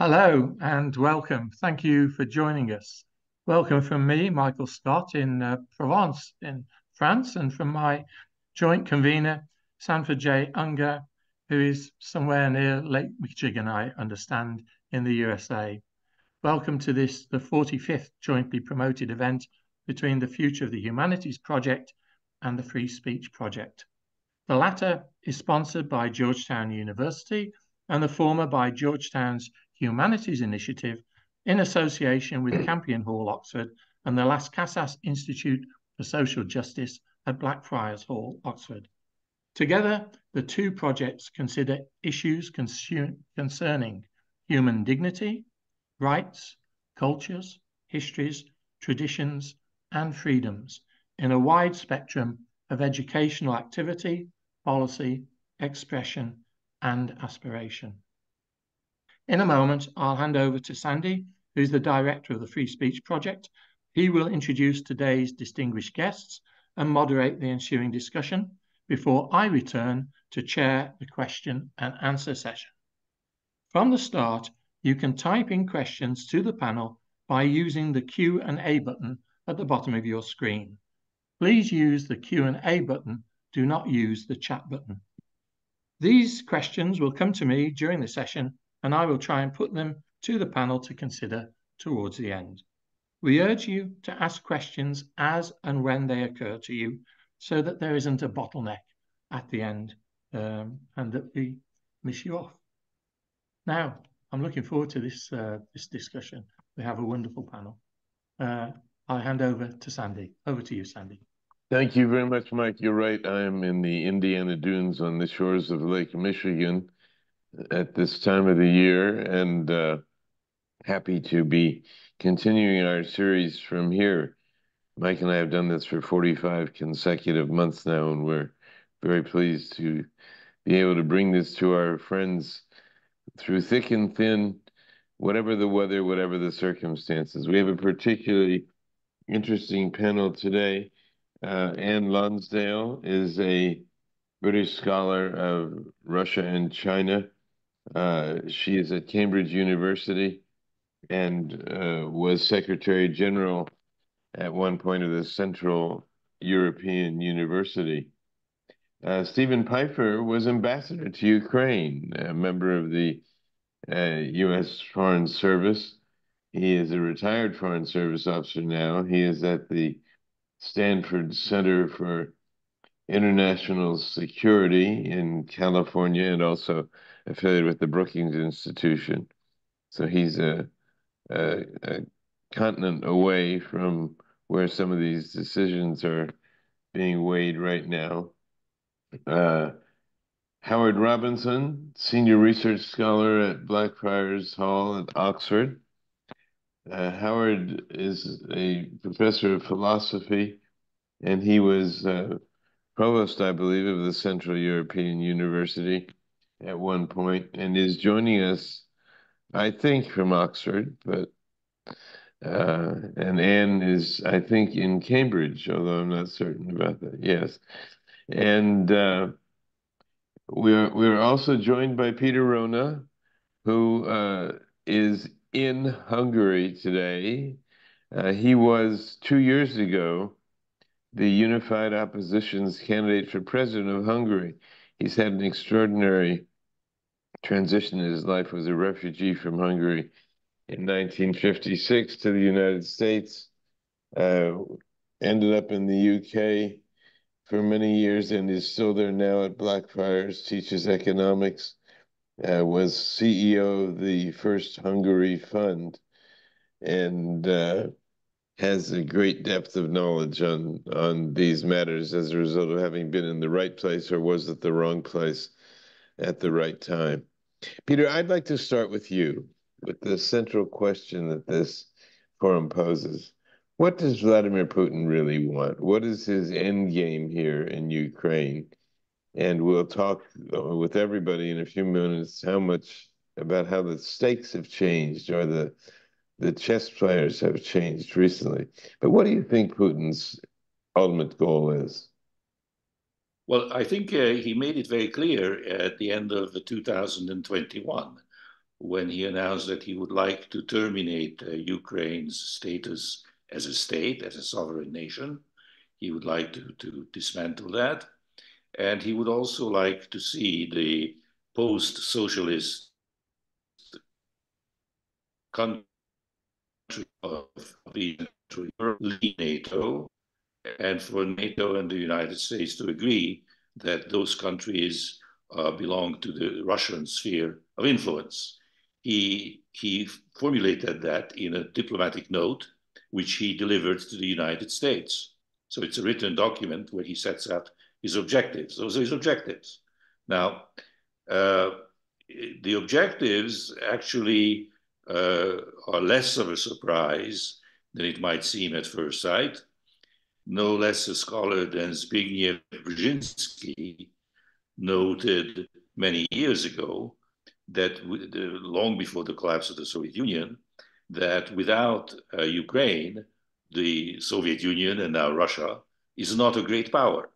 Hello and welcome. Thank you for joining us. Welcome from me, Michael Scott, in Provence, in France, and from my joint convener, Sanford J. Unger, who is somewhere near Lake Michigan, I understand, in the USA. Welcome to this, the 45th jointly promoted event between the Future of the Humanities Project and the Free Speech Project. The latter is sponsored by Georgetown University and the former by Georgetown's Humanities Initiative in association with Campion Hall, Oxford, and the Las Casas Institute for Social Justice at Blackfriars Hall, Oxford. Together, the two projects consider issues concerning human dignity, rights, cultures, histories, traditions, and freedoms in a wide spectrum of educational activity, policy, expression, and aspiration. In a moment, I'll hand over to Sandy, who's the director of the Free Speech Project. He will introduce today's distinguished guests and moderate the ensuing discussion before I return to chair the question and answer session. From the start, you can type in questions to the panel by using the Q&A button at the bottom of your screen. Please use the Q&A button. Do not use the chat button. These questions will come to me during the session, and I will try and put them to the panel to consider towards the end. We urge you to ask questions as and when they occur to you so that there isn't a bottleneck at the end and that we miss you off. Now, I'm looking forward to this discussion. We have a wonderful panel. I'll hand over to Sandy. Over to you, Sandy. Thank you very much, Mike. You're right. I'm in the Indiana Dunes on the shores of Lake Michigan at this time of the year, and happy to be continuing our series from here. Mike and I have done this for 45 consecutive months now, and we're very pleased to be able to bring this to our friends through thick and thin, whatever the weather, whatever the circumstances. We have a particularly interesting panel today. Anne Lonsdale is a British scholar of Russia and China. She is at Cambridge University and was Secretary General at one point of the Central European University. Stephen Pfeiffer was ambassador to Ukraine, a member of the U.S. Foreign Service. He is a retired Foreign Service officer now. He is at the Stanford Center for International Security in California and also affiliated with the Brookings Institution. So he's a continent away from where some of these decisions are being weighed right now. Howard Robinson, Senior Research Scholar at Blackfriars Hall at Oxford. Howard is a professor of philosophy, and he was provost, I believe, of the Central European University at one point, and is joining us, I think, from Oxford, but and Anne is, I think, in Cambridge, although I'm not certain about that. Yes, and we're also joined by Peter Rona, who is in Hungary today. He was 2 years ago the unified opposition's candidate for president of Hungary. He's had an extraordinary transition in his life, was a refugee from Hungary in 1956 to the United States, ended up in the UK for many years and is still there now at Blackfriars, teaches economics, was CEO of the First Hungary Fund, and has a great depth of knowledge on these matters as a result of having been in the right place or was at the wrong place at the right time. Peter, I'd like to start with you with the central question that this forum poses. What does Vladimir Putin really want? What is his end game here in Ukraine? And we'll talk with everybody in a few minutes about how the stakes have changed or the chess players have changed recently. But what do you think Putin's ultimate goal is? Well, I think he made it very clear at the end of 2021 when he announced that he would like to terminate Ukraine's status as a state, as a sovereign nation. He would like to dismantle that. And he would also like to see the post-socialist country of Europe leave NATO, and for NATO and the United States to agree that those countries belong to the Russian sphere of influence. He formulated that in a diplomatic note, which he delivered to the United States. So it's a written document where he sets out his objectives. Those are his objectives. Now, the objectives actually are less of a surprise than it might seem at first sight. No less a scholar than Zbigniew Brzezinski noted many years ago that long before the collapse of the Soviet Union, that without Ukraine, the Soviet Union and now Russia is not a great power.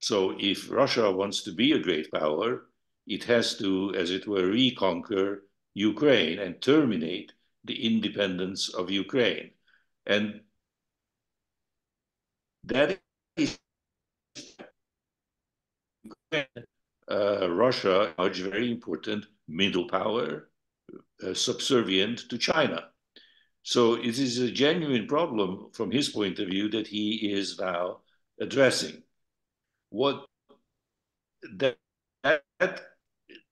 So if Russia wants to be a great power, it has to, as it were, reconquer Ukraine and terminate the independence of Ukraine. And that is Russia, a very important middle power, subservient to China. So it is a genuine problem from his point of view that he is now addressing. What that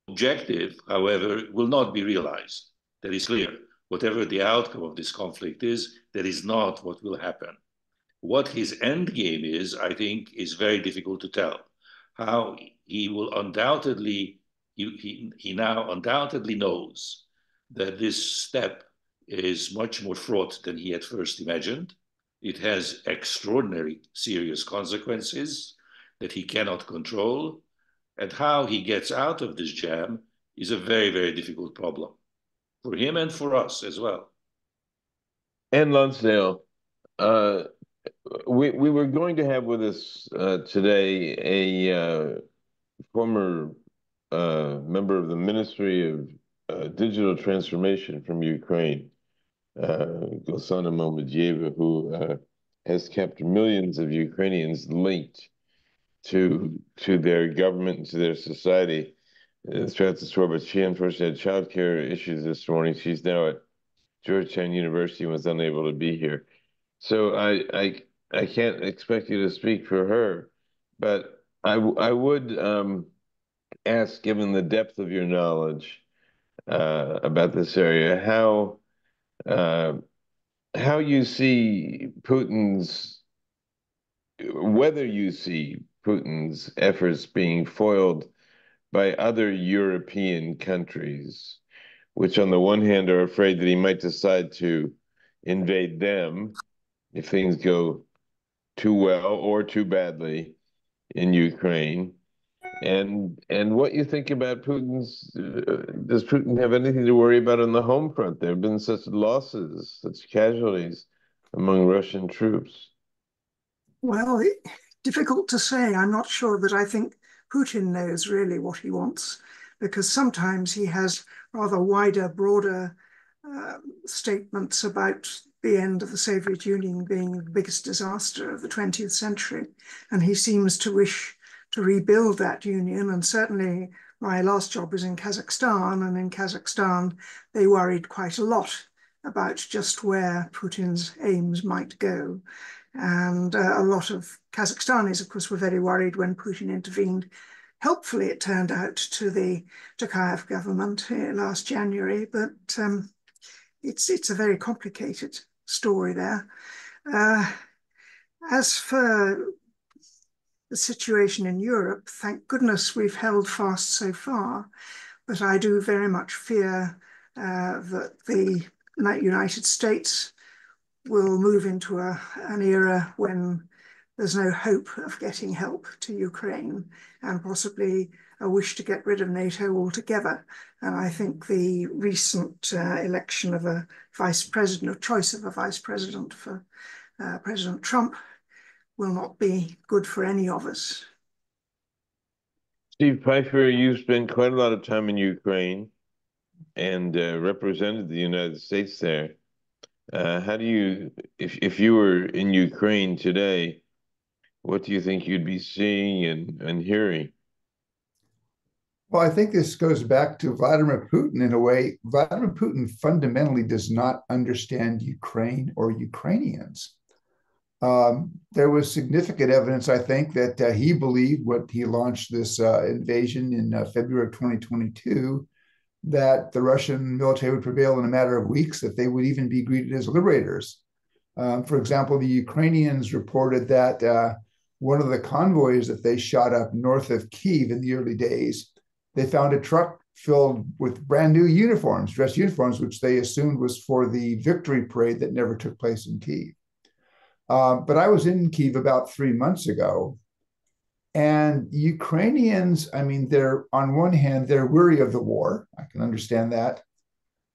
objective, however, will not be realized. That is clear. Whatever the outcome of this conflict is, that is not what will happen. What his end game is, I think, is very difficult to tell. How he will undoubtedly, he now undoubtedly knows that this step is much more fraught than he had first imagined. It has extraordinary serious consequences that he cannot control. And how he gets out of this jam is a very, very difficult problem for him and for us as well. And Lonsdale, we were going to have with us today a former member of the Ministry of Digital Transformation from Ukraine, Gosana Momedieva, who has kept millions of Ukrainians linked to their government and to their society throughout this war. But she unfortunately had childcare issues this morning. She's now at Georgetown University and was unable to be here. So I can't expect you to speak for her, but I would ask, given the depth of your knowledge about this area, how you see whether you see Putin's efforts being foiled by other European countries, which on the one hand are afraid that he might decide to invade them if things go too well or too badly in Ukraine, and what you think about does Putin have anything to worry about on the home front? There have been such losses, such casualties among Russian troops. Well, difficult to say. I'm not sure that I think Putin knows really what he wants, because sometimes he has rather wider, broader statements about the end of the Soviet Union being the biggest disaster of the 20th century. And he seems to wish to rebuild that union. And certainly my last job was in Kazakhstan, and in Kazakhstan, they worried quite a lot about just where Putin's aims might go. And a lot of Kazakhstanis, of course, were very worried when Putin intervened. Helpfully, it turned out, to the Tokayev government last January, but it's a very complicated story there. As for the situation in Europe, thank goodness we've held fast so far, but I do very much fear that the United States will move into an era when there's no hope of getting help to Ukraine, and possibly a wish to get rid of NATO altogether. And I think the recent election of a vice president, or choice of a vice president for President Trump, will not be good for any of us. Steve Pfeiffer, you've spent quite a lot of time in Ukraine. and represented the United States there. How do you, if you were in Ukraine today, what do you think you'd be seeing and hearing? Well, I think this goes back to Vladimir Putin in a way. Vladimir Putin fundamentally does not understand Ukraine or Ukrainians. There was significant evidence, I think, that he believed when he launched this invasion in February of 2022, that the Russian military would prevail in a matter of weeks, that they would even be greeted as liberators. For example, the Ukrainians reported that one of the convoys that they shot up north of Kyiv in the early days, they found a truck filled with brand new uniforms, dress uniforms, which they assumed was for the victory parade that never took place in Kyiv. But I was in Kyiv about 3 months ago, and Ukrainians, I mean, they're on one hand, they're weary of the war. I can understand that.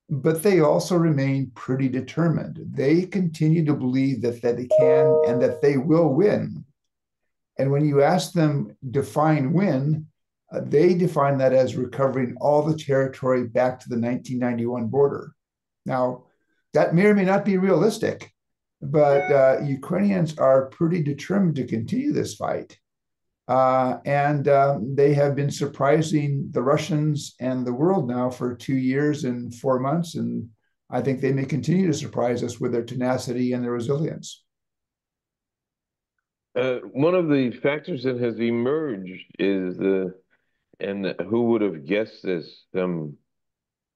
But they also remain pretty determined. They continue to believe that they can and that they will win. And when you ask them define win, they define that as recovering all the territory back to the 1991 border. Now, that may or may not be realistic, but Ukrainians are pretty determined to continue this fight. And they have been surprising the Russians and the world now for 2 years and 4 months. And I think they may continue to surprise us with their tenacity and their resilience. One of the factors that has emerged is and who would have guessed this some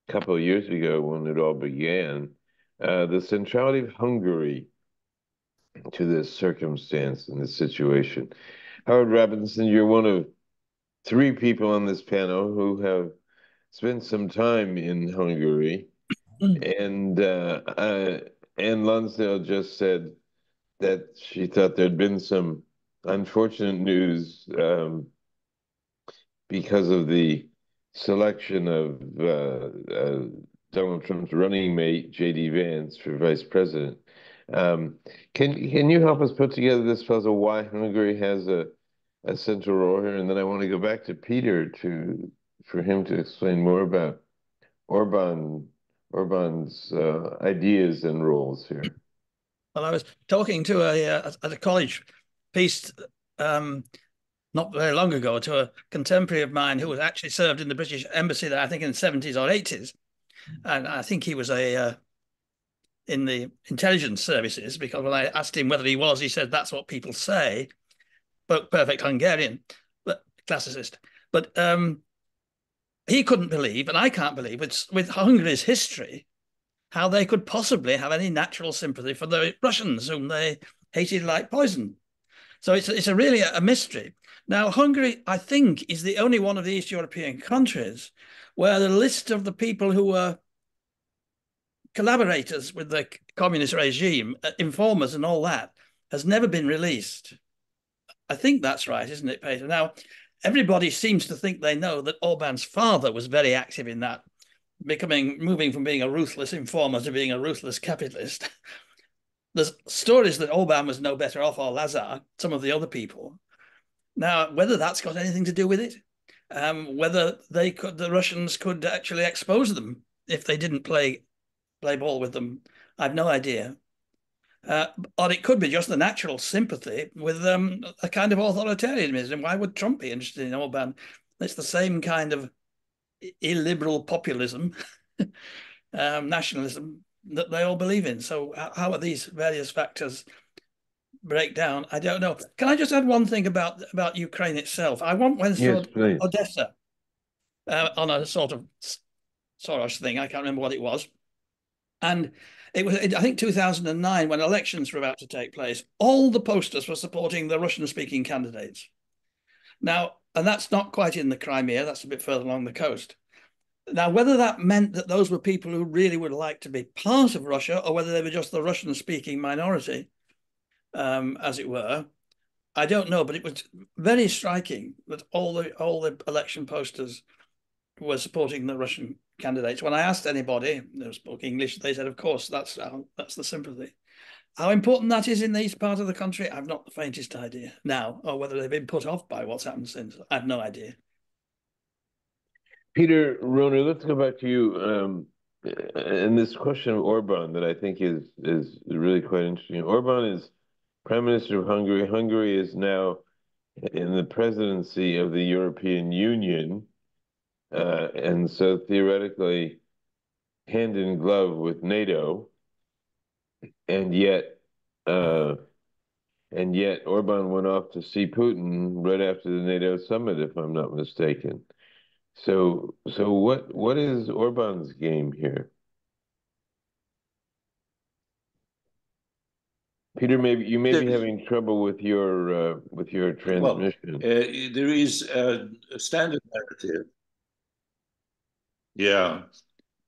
couple of years ago when it all began, the centrality of Hungary to this circumstance and this situation. Howard Robinson, you're one of 3 people on this panel who have spent some time in Hungary. And Anne Lonsdale just said that she thought there'd been some unfortunate news because of the selection of Donald Trump's running mate, J.D. Vance, for vice president. Can you help us put together this puzzle, why Hungary has a central role here? And then I want to go back to Peter for him to explain more about Orban's ideas and roles here. Well, I was talking to at a college piece not very long ago to a contemporary of mine who was actually served in the British embassy there, I think in the 70s or 80s. And I think he was in the intelligence services, because when I asked him whether he was, he said that's what people say. But perfect Hungarian, but classicist. But he couldn't believe, and I can't believe, with Hungary's history, how they could possibly have any natural sympathy for the Russians, whom they hated like poison. So it's really a mystery. Now, Hungary, I think, is the only one of the East European countries where the list of the people who were collaborators with the communist regime, informers and all that, has never been released. I think that's right, isn't it, Peter? Now, everybody seems to think they know that Orban's father was very active in that, moving from being a ruthless informer to being a ruthless capitalist. There's stories that Orban was no better off, or Lazar, some of the other people. Now, whether that's got anything to do with it, whether the Russians could actually expose them if they didn't play ball with them, I've no idea. Or it could be just the natural sympathy with a kind of authoritarianism. Why would Trump be interested in Orban? It's the same kind of illiberal populism, nationalism that they all believe in. So how are these various factors break down? I don't know. Can I just add one thing about Ukraine itself? I went to Odessa on a sort of Soros thing. I can't remember what it was. And it was, I think, 2009, when elections were about to take place. All the posters were supporting the Russian-speaking candidates. Now, and that's not quite in the Crimea. That's a bit further along the coast. Now, whether that meant that those were people who really would like to be part of Russia, or whether they were just the Russian-speaking minority, as it were, I don't know. But it was very striking that all the election posters were supporting the Russian candidates. When I asked anybody who spoke English, they said, of course, that's the sympathy. How important that is in these parts of the country, I've not the faintest idea now, or whether they've been put off by what's happened since. I have no idea. Peter Roner, let's go back to you. And this question of Orban that I think is really quite interesting. Orban is Prime Minister of Hungary. Hungary is now in the presidency of the European Union, and so theoretically hand in glove with NATO, and yet Orban went off to see Putin right after the NATO summit, if I'm not mistaken. So what is Orban's game here? Peter, maybe you may be having trouble with your transmission. Well, there is a standard narrative. Yeah,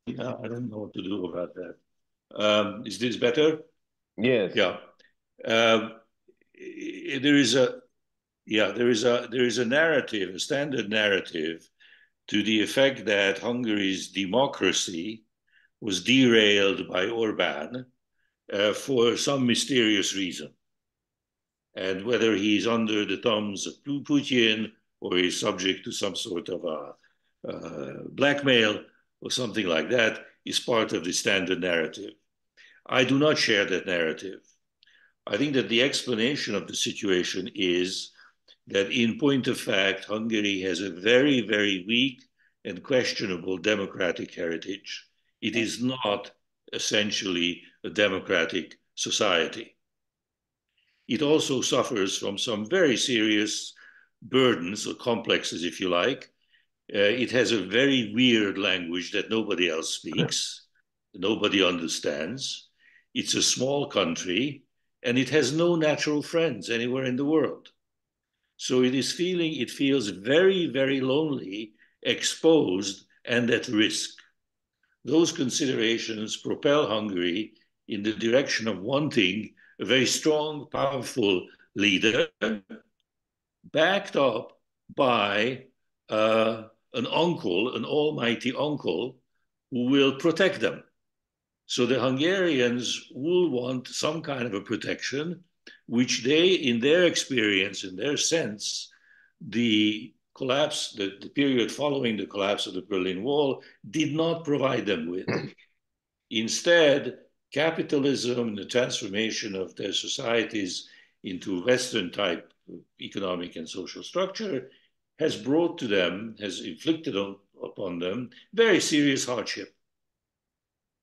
I don't know what to do about that. Is this better? Yes. Yeah. There is a narrative, a standard narrative, to the effect that Hungary's democracy was derailed by Orban for some mysterious reason. And whether he's under the thumbs of Putin or he's subject to some sort of blackmail or something like that is part of the standard narrative. I do not share that narrative. I think that the explanation of the situation is that in point of fact, Hungary has a very, very weak and questionable democratic heritage. It is not essentially a democratic society. It also suffers from some very serious burdens or complexes, if you like. It has a very weird language that nobody else speaks, nobody understands. It's a small country, and it has no natural friends anywhere in the world. So it feels very, very lonely, exposed, and at risk. Those considerations propel Hungary in the direction of wanting a very strong, powerful leader, backed up by an uncle, an almighty uncle, who will protect them. So the Hungarians will want some kind of a protection, which they, in their experience, in their sense, the collapse, the period following the collapse of the Berlin Wall did not provide them with. Instead, capitalism, the transformation of their societies into Western type economic and social structure has brought to them, has inflicted upon them very serious hardship.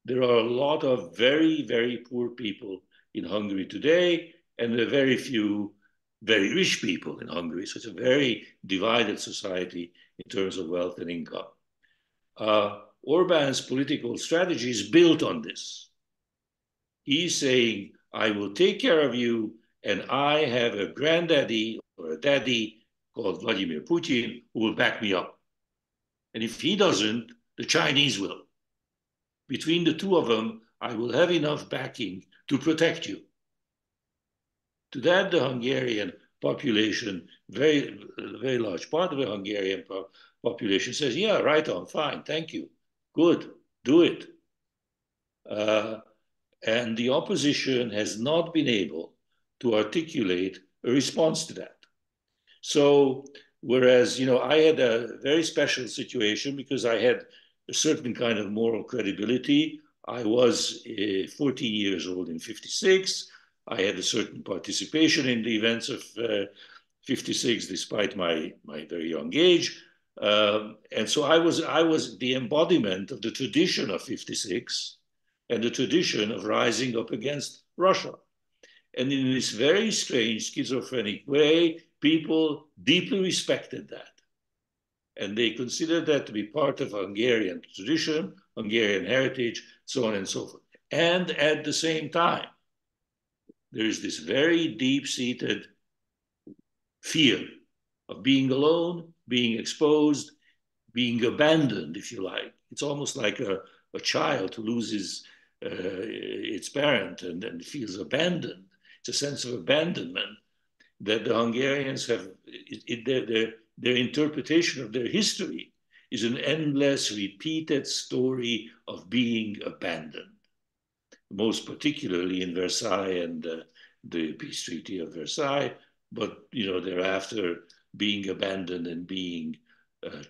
There are a lot of very, very poor people in Hungary today, and there are very few very rich people in Hungary. So it's a very divided society in terms of wealth and income. Orban's political strategy is built on this. He's saying, I will take care of you, and I have a granddaddy or a daddy called Vladimir Putin who will back me up. And if he doesn't, the Chinese will. Between the two of them, I will have enough backing to protect you. To that, the Hungarian population, very large part of the Hungarian population says, yeah, right on, fine, thank you. Good, do it. And the opposition has not been able to articulate a response to that. So, whereas, I had a very special situation because I had a certain kind of moral credibility. I was 14 years old in 56. I had a certain participation in the events of 56, despite my very young age. And so I was the embodiment of the tradition of 56 and the tradition of rising up against Russia. And in this very strange schizophrenic way, people deeply respected that. And they considered that to be part of Hungarian tradition, Hungarian heritage, so on and so forth. And at the same time, there is this very deep-seated fear of being alone, being exposed, being abandoned, if you like. It's almost like a child who loses its parent and feels abandoned. It's a sense of abandonment that the Hungarians have, their interpretation of their history is an endless, repeated story of being abandoned, most particularly in Versailles and the peace treaty of Versailles, but thereafter being abandoned and being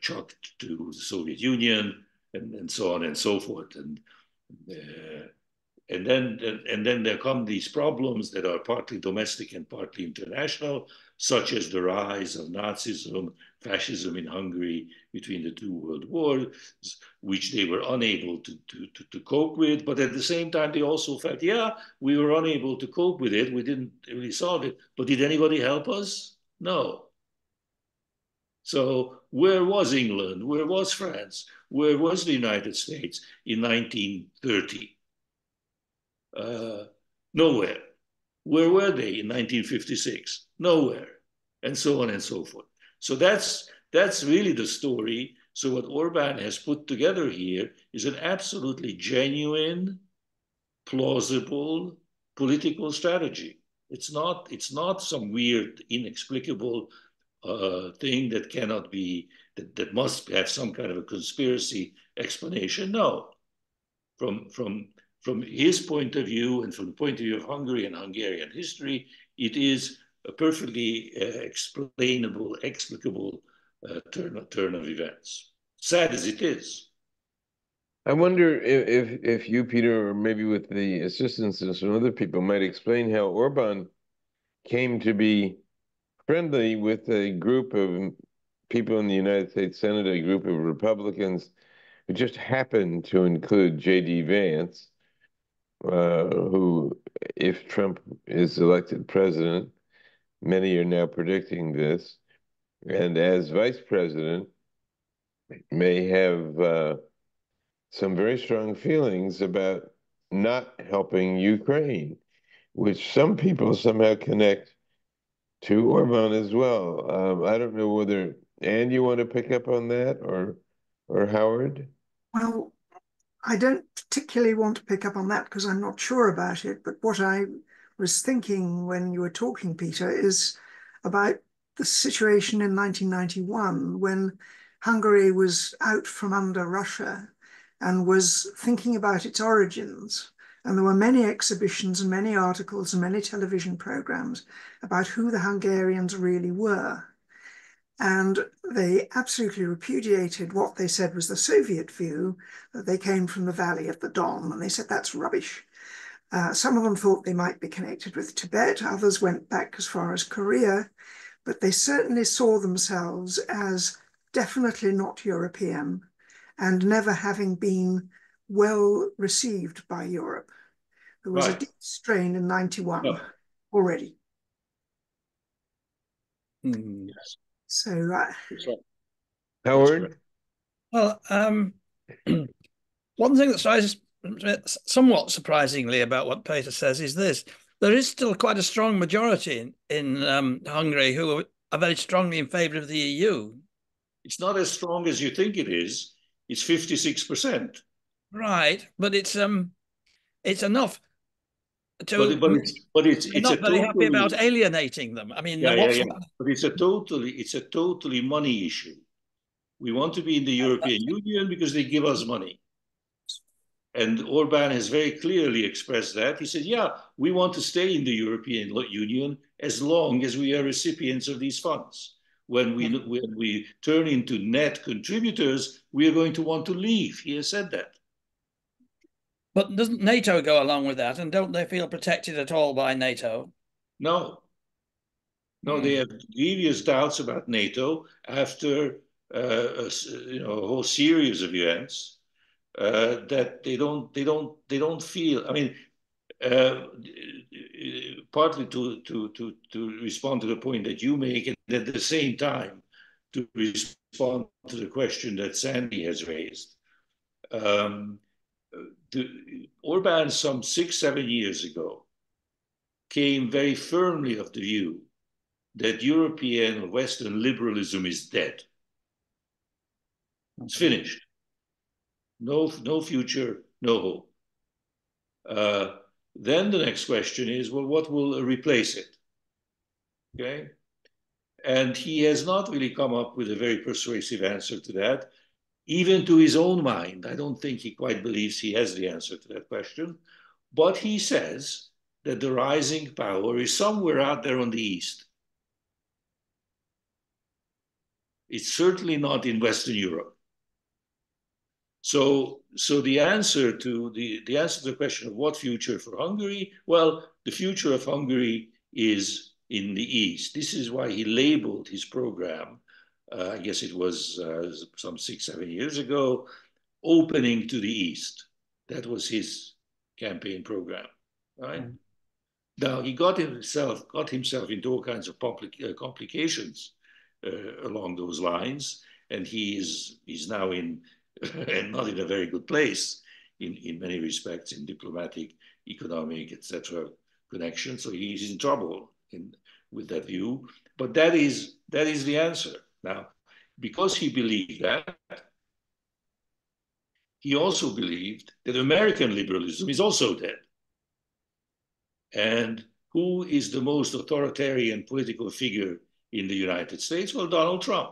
chucked to the Soviet Union, and so on and so forth. And then there come these problems that are partly domestic and partly international, such as the rise of Nazism, fascism in Hungary between the two world wars, which they were unable to cope with. But at the same time, they also felt, yeah, we were unable to cope with it. We didn't really solve it. But did anybody help us? No. So where was England? Where was France? Where was the United States in 1930? Nowhere. Where were they in 1956? Nowhere. And so on and so forth. So that's really the story. So what Orban has put together here is an absolutely genuine, plausible political strategy. It's not some weird, inexplicable thing that cannot be, that must have some kind of a conspiracy explanation. No. From his point of view and from the point of view of Hungary and Hungarian history, it is a perfectly explainable, explicable turn of events. Sad as it is. I wonder if you, Peter, or maybe with the assistance of some other people, might explain how Orban came to be friendly with a group of people in the United States Senate, a group of Republicans who just happened to include J.D. Vance, who, if Trump is elected president, many are now predicting this, and as vice president, may have some very strong feelings about not helping Ukraine, which some people somehow connect to Orban as well. I don't know whether, Anne, you want to pick up on that, or Howard? Well, I don't particularly want to pick up on that because I'm not sure about it. But what I was thinking when you were talking, Peter, is about the situation in 1991 when Hungary was out from under Russia and was thinking about its origins. And there were many exhibitions and many articles and many television programs about who the Hungarians really were. And they absolutely repudiated what they said was the Soviet view, that they came from the valley of the Don, and they said that's rubbish. Some of them thought they might be connected with Tibet, others went back as far as Korea, but they certainly saw themselves as definitely not European and never having been well received by Europe. There was a deep strain in 91 already. Yes. So, Howard? Well, one thing that strikes somewhat surprisingly about what Peter says is this. There is still quite a strong majority in Hungary who are very strongly in favor of the EU. It's not as strong as you think it is. It's 56%. Right, but it's enough to. But it's not very happy about alienating them. I mean, yeah. But it's a totally money issue. We want to be in the European Union because they give us money. And Orban has very clearly expressed that. He said, yeah, we want to stay in the European Union as long as we are recipients of these funds. When we turn into net contributors, we are going to want to leave. He has said that. But doesn't NATO go along with that? And don't they feel protected at all by NATO? No. No, they have grievous doubts about NATO after a whole series of events that they don't feel. I mean, partly to respond to the point that you make, and at the same time to respond to the question that Sandy has raised. Orban, some 6-7 years ago, came very firmly of the view that European or Western liberalism is dead. It's finished. No future, no hope. Then the next question is, well, what will replace it? Okay? And he has not really come up with a very persuasive answer to that. Even to his own mind, I don't think he quite believes he has the answer to that question. But he says that the rising power is somewhere out there on the east. It's certainly not in Western Europe. So the answer to the question of what future for Hungary, well, the future of Hungary is in the East. This is why he labeled his program, I guess it was some 6-7 years ago, opening to the East. That was his campaign program, right? Mm-hmm. Now he got himself into all kinds of complications along those lines, and he's now in and not in a very good place in many respects, in diplomatic, economic, etc. connections. So he's in trouble with that view. But that is the answer. Now, because he believed that, he also believed that American liberalism is also dead. And who is the most authoritarian political figure in the United States? Well, Donald Trump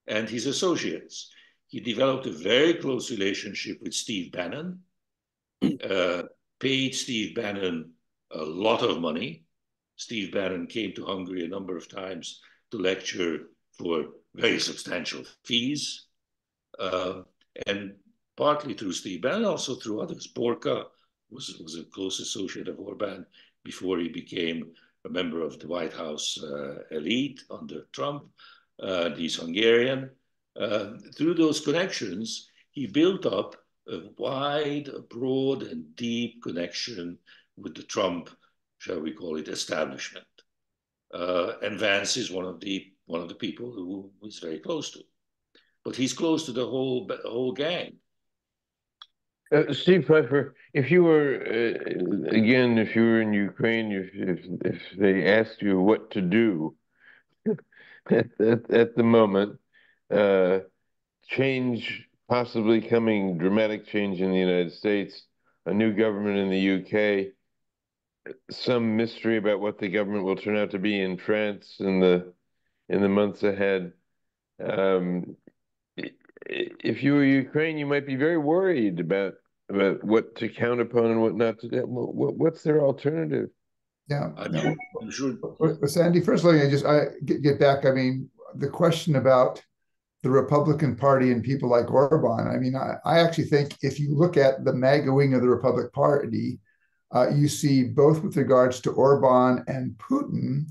and his associates. He developed a very close relationship with Steve Bannon, paid Steve Bannon a lot of money. Steve Bannon came to Hungary a number of times to lecture for very substantial fees. And partly through Steve Bannon, also through others. Borka was a close associate of Orbán before he became a member of the White House elite under Trump. He's Hungarian. Through those connections, he built up a wide, broad, and deep connection with the Trump, shall we call it, establishment. And Vance is one of the people who he's very close to. But he's close to the whole gang. Steve Pfeiffer, if you were, again, if you were in Ukraine, if they asked you what to do at the moment, change possibly coming, dramatic change in the United States, a new government in the UK, some mystery about what the government will turn out to be in France in the months ahead. If you were Ukraine, you might be very worried about what to count upon and what not to do. What's their alternative? Yeah, I'm sure. Sandy, first let me get back. I mean, the question about the Republican Party and people like Orban. I mean, I actually think if you look at the MAGA wing of the Republican Party, you see both with regards to Orban and Putin,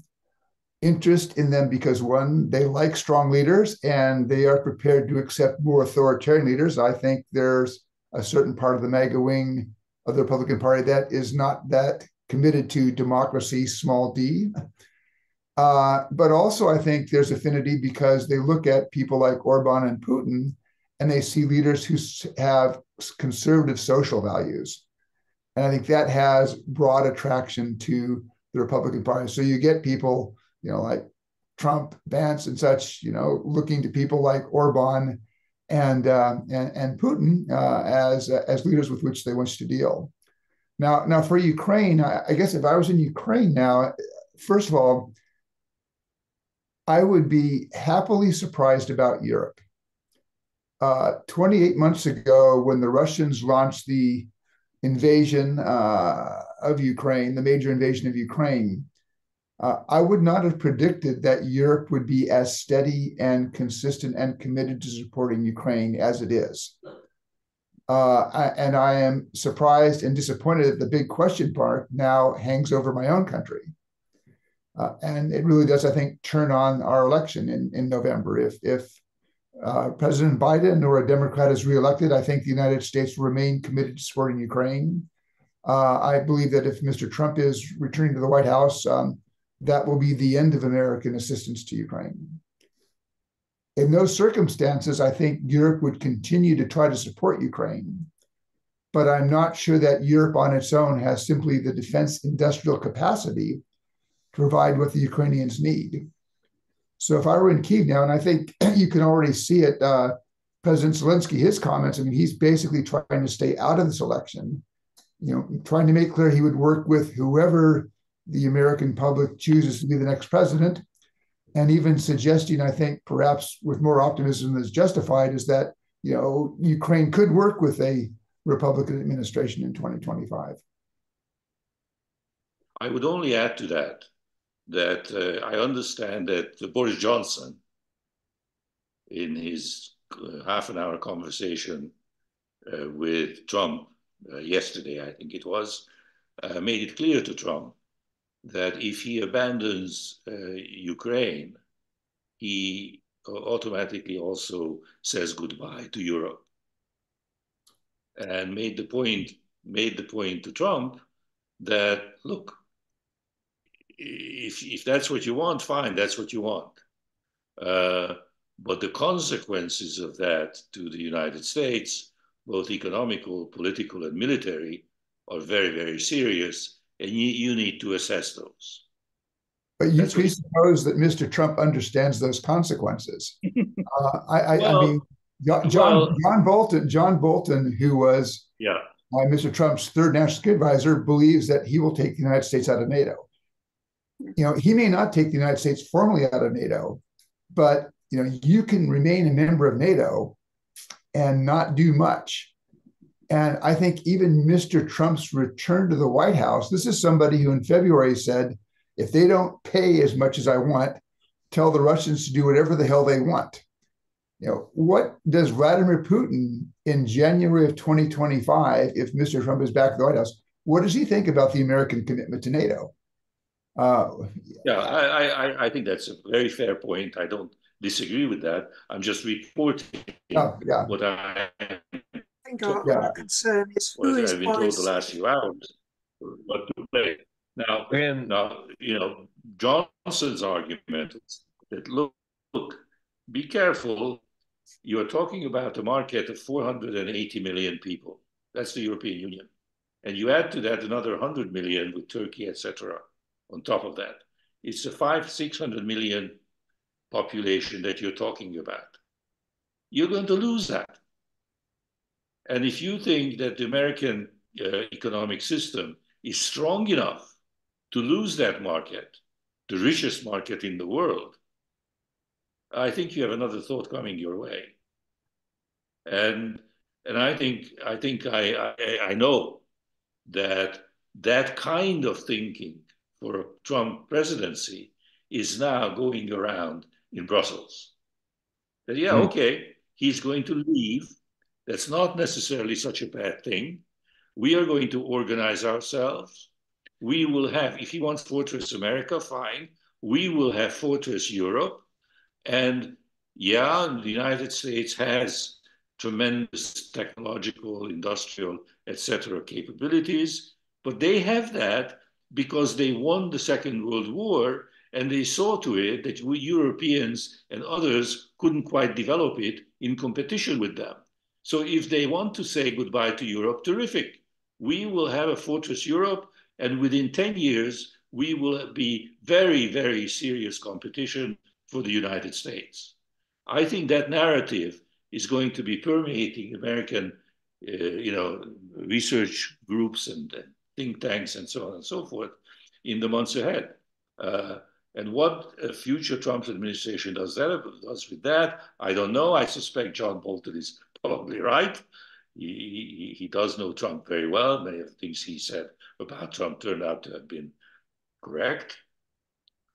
interest in them because, one, they like strong leaders and they are prepared to accept more authoritarian leaders. I think there's a certain part of the MAGA wing of the Republican Party that is not that committed to democracy, small d. But also I think there's affinity because they look at people like Orban and Putin and they see leaders who have conservative social values. And I think that has broad attraction to the Republican Party. So you get people, like Trump, Vance, and such, looking to people like Orban and Putin as leaders with which they wish to deal. Now for Ukraine, I guess if I was in Ukraine now, first of all, I would be happily surprised about Europe. 28 months ago, when the Russians launched the invasion of Ukraine, the major invasion of Ukraine, I would not have predicted that Europe would be as steady and consistent and committed to supporting Ukraine as it is. And I am surprised and disappointed that the big question mark now hangs over my own country. And it really does, I think, turn on our election in November. If President Biden or a Democrat is reelected, I think the United States will remain committed to supporting Ukraine. I believe that if Mr. Trump is returning to the White House, that will be the end of American assistance to Ukraine. In those circumstances, I think Europe would continue to try to support Ukraine, but I'm not sure that Europe on its own has simply the defense industrial capacity to provide what the Ukrainians need. So if I were in Kyiv now, and I think you can already see it, President Zelensky, his comments, I mean, he's basically trying to stay out of this election, trying to make clear he would work with whoever the American public chooses to be the next president, and even suggesting, I think, perhaps with more optimism than is justified, is that, Ukraine could work with a Republican administration in 2025. I would only add to that that I understand that Boris Johnson, in his half-an-hour conversation with Trump yesterday, I think it was, made it clear to Trump that if he abandons Ukraine, he automatically also says goodbye to Europe, and made the point to Trump that, look, if that's what you want, fine, that's what you want. But the consequences of that to the United States, both economical, political, and military, are very, very serious, and you need to assess those. But you presuppose that Mr. Trump understands those consequences. I mean, John Bolton, who was Mr. Trump's third national security advisor, believes that he will take the United States out of NATO. You know, he may not take the United States formally out of NATO, but you know, you can remain a member of NATO and not do much. And I think even Mr. Trump's return to the White House, this is somebody who in February said, if they don't pay as much as I want, tell the Russians to do whatever the hell they want. You know, what does Vladimir Putin in January of 2025, if Mr. Trump is back at the White House, what does he think about the American commitment to NATO? I think that's a very fair point. I don't disagree with that. I'm just reporting what I think our concern is who is I've been told the last few hours what to play. Now, you know, Johnson's argument is that look, be careful. You're talking about a market of 480 million people. That's the European Union, and you add to that another 100 million with Turkey, etc. On top of that, it's a 500-600 million population that you're talking about. You're going to lose that. And if you think that the American economic system is strong enough to lose that market, the richest market in the world, I think you have another thought coming your way. And I think I know that kind of thinking for a Trump presidency is now going around in Brussels. That, okay, he's going to leave. That's not necessarily such a bad thing. We are going to organize ourselves. We will have, if he wants Fortress America, fine. We will have Fortress Europe. And the United States has tremendous technological, industrial, etc. capabilities, but they have that because they won the Second World War, and they saw to it that we Europeans and others couldn't quite develop it in competition with them. So if they want to say goodbye to Europe, terrific. We will have a Fortress Europe, and within 10 years, we will be very, very serious competition for the United States. I think that narrative is going to be permeating American research groups and think tanks and so on and so forth in the months ahead. And what a future Trump administration does with that, I don't know. I suspect John Bolton is probably right. He does know Trump very well. Many of the things he said about Trump turned out to have been correct.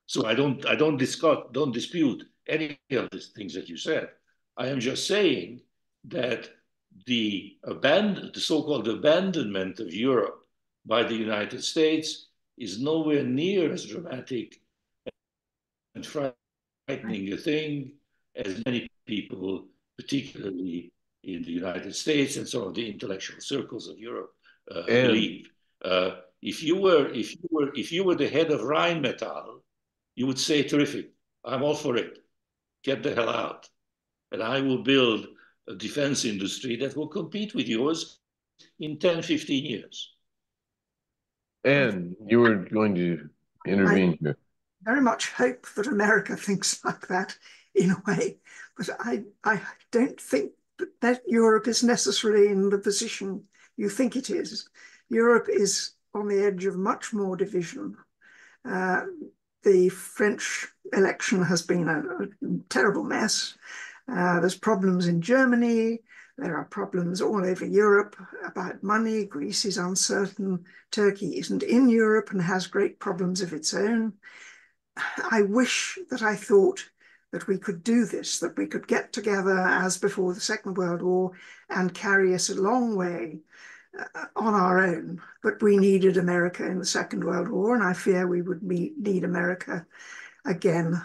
So I don't dispute any of the things that you said. I am just saying that the so-called abandonment of Europe by the United States is nowhere near as dramatic and frightening a thing as many people, particularly in the United States and some of the intellectual circles of Europe, believe. If you were the head of Rheinmetall, you would say, terrific, I'm all for it. Get the hell out. And I will build a defense industry that will compete with yours in 10, 15 years. And you were going to intervene here. Very much hope that America thinks like that in a way. But I don't think that Europe is necessarily in the position you think it is. Europe is on the edge of much more division. The French election has been a terrible mess. There's problems in Germany. There are problems all over Europe about money. Greece is uncertain. Turkey isn't in Europe and has great problems of its own. I wish that I thought that we could do this, that we could get together as before the Second World War and carry us a long way on our own. But we needed America in the Second World War, and I fear we would need America again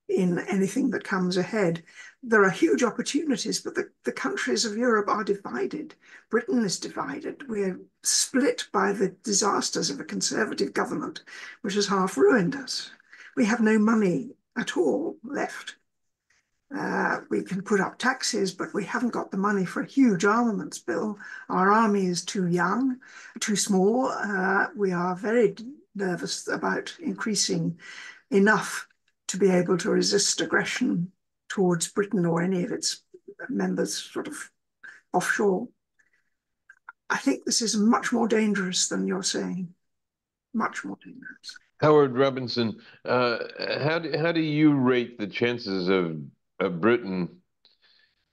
in anything that comes ahead. There are huge opportunities, but the countries of Europe are divided. Britain is divided. We're split by the disasters of a conservative government, which has half ruined us. We have no money at all left. We can put up taxes, but we haven't got the money for a huge armaments bill. Our army is too young, too small. We are very nervous about increasing enough to be able to resist aggression towards Britain or any of its members sort of offshore. I think this is much more dangerous than you're saying, much more dangerous. Howard Robinson, how do you rate the chances of Britain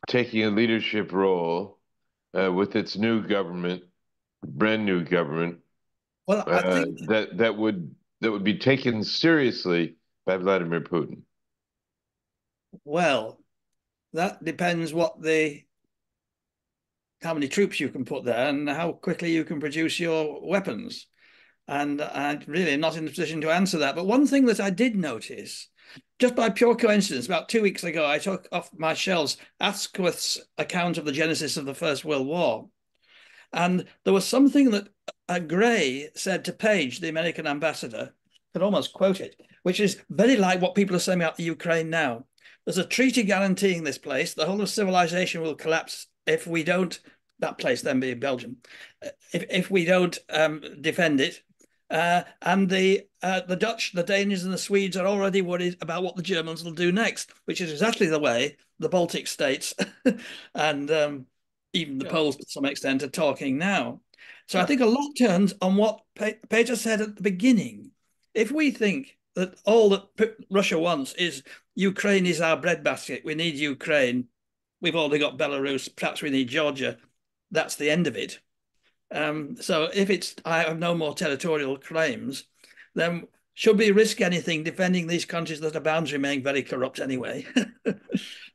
taking a leadership role with its new government, brand new government, well, I think that would be taken seriously by Vladimir Putin? Well, that depends how many troops you can put there and how quickly you can produce your weapons. And I'm really not in a position to answer that. But one thing that I did notice, just by pure coincidence, about 2 weeks ago, I took off my shelves Asquith's account of the genesis of the First World War. And there was something that Gray said to Page, the American ambassador, I could almost quote it, which is very like what people are saying about the Ukraine now. There's a treaty guaranteeing this place. The whole of civilization will collapse if we don't, that place then being Belgium, if we don't defend it. And the Dutch, the Danes, and the Swedes are already worried about what the Germans will do next, which is exactly the way the Baltic states and even the Poles to some extent are talking now. So I think a lot turns on what Peter said at the beginning. If we think that all that Russia wants is Ukraine is our breadbasket, we need Ukraine, we've already got Belarus, perhaps we need Georgia, that's the end of it. So if it's, I have no more territorial claims, then should we risk anything defending these countries that are bound to remain very corrupt anyway?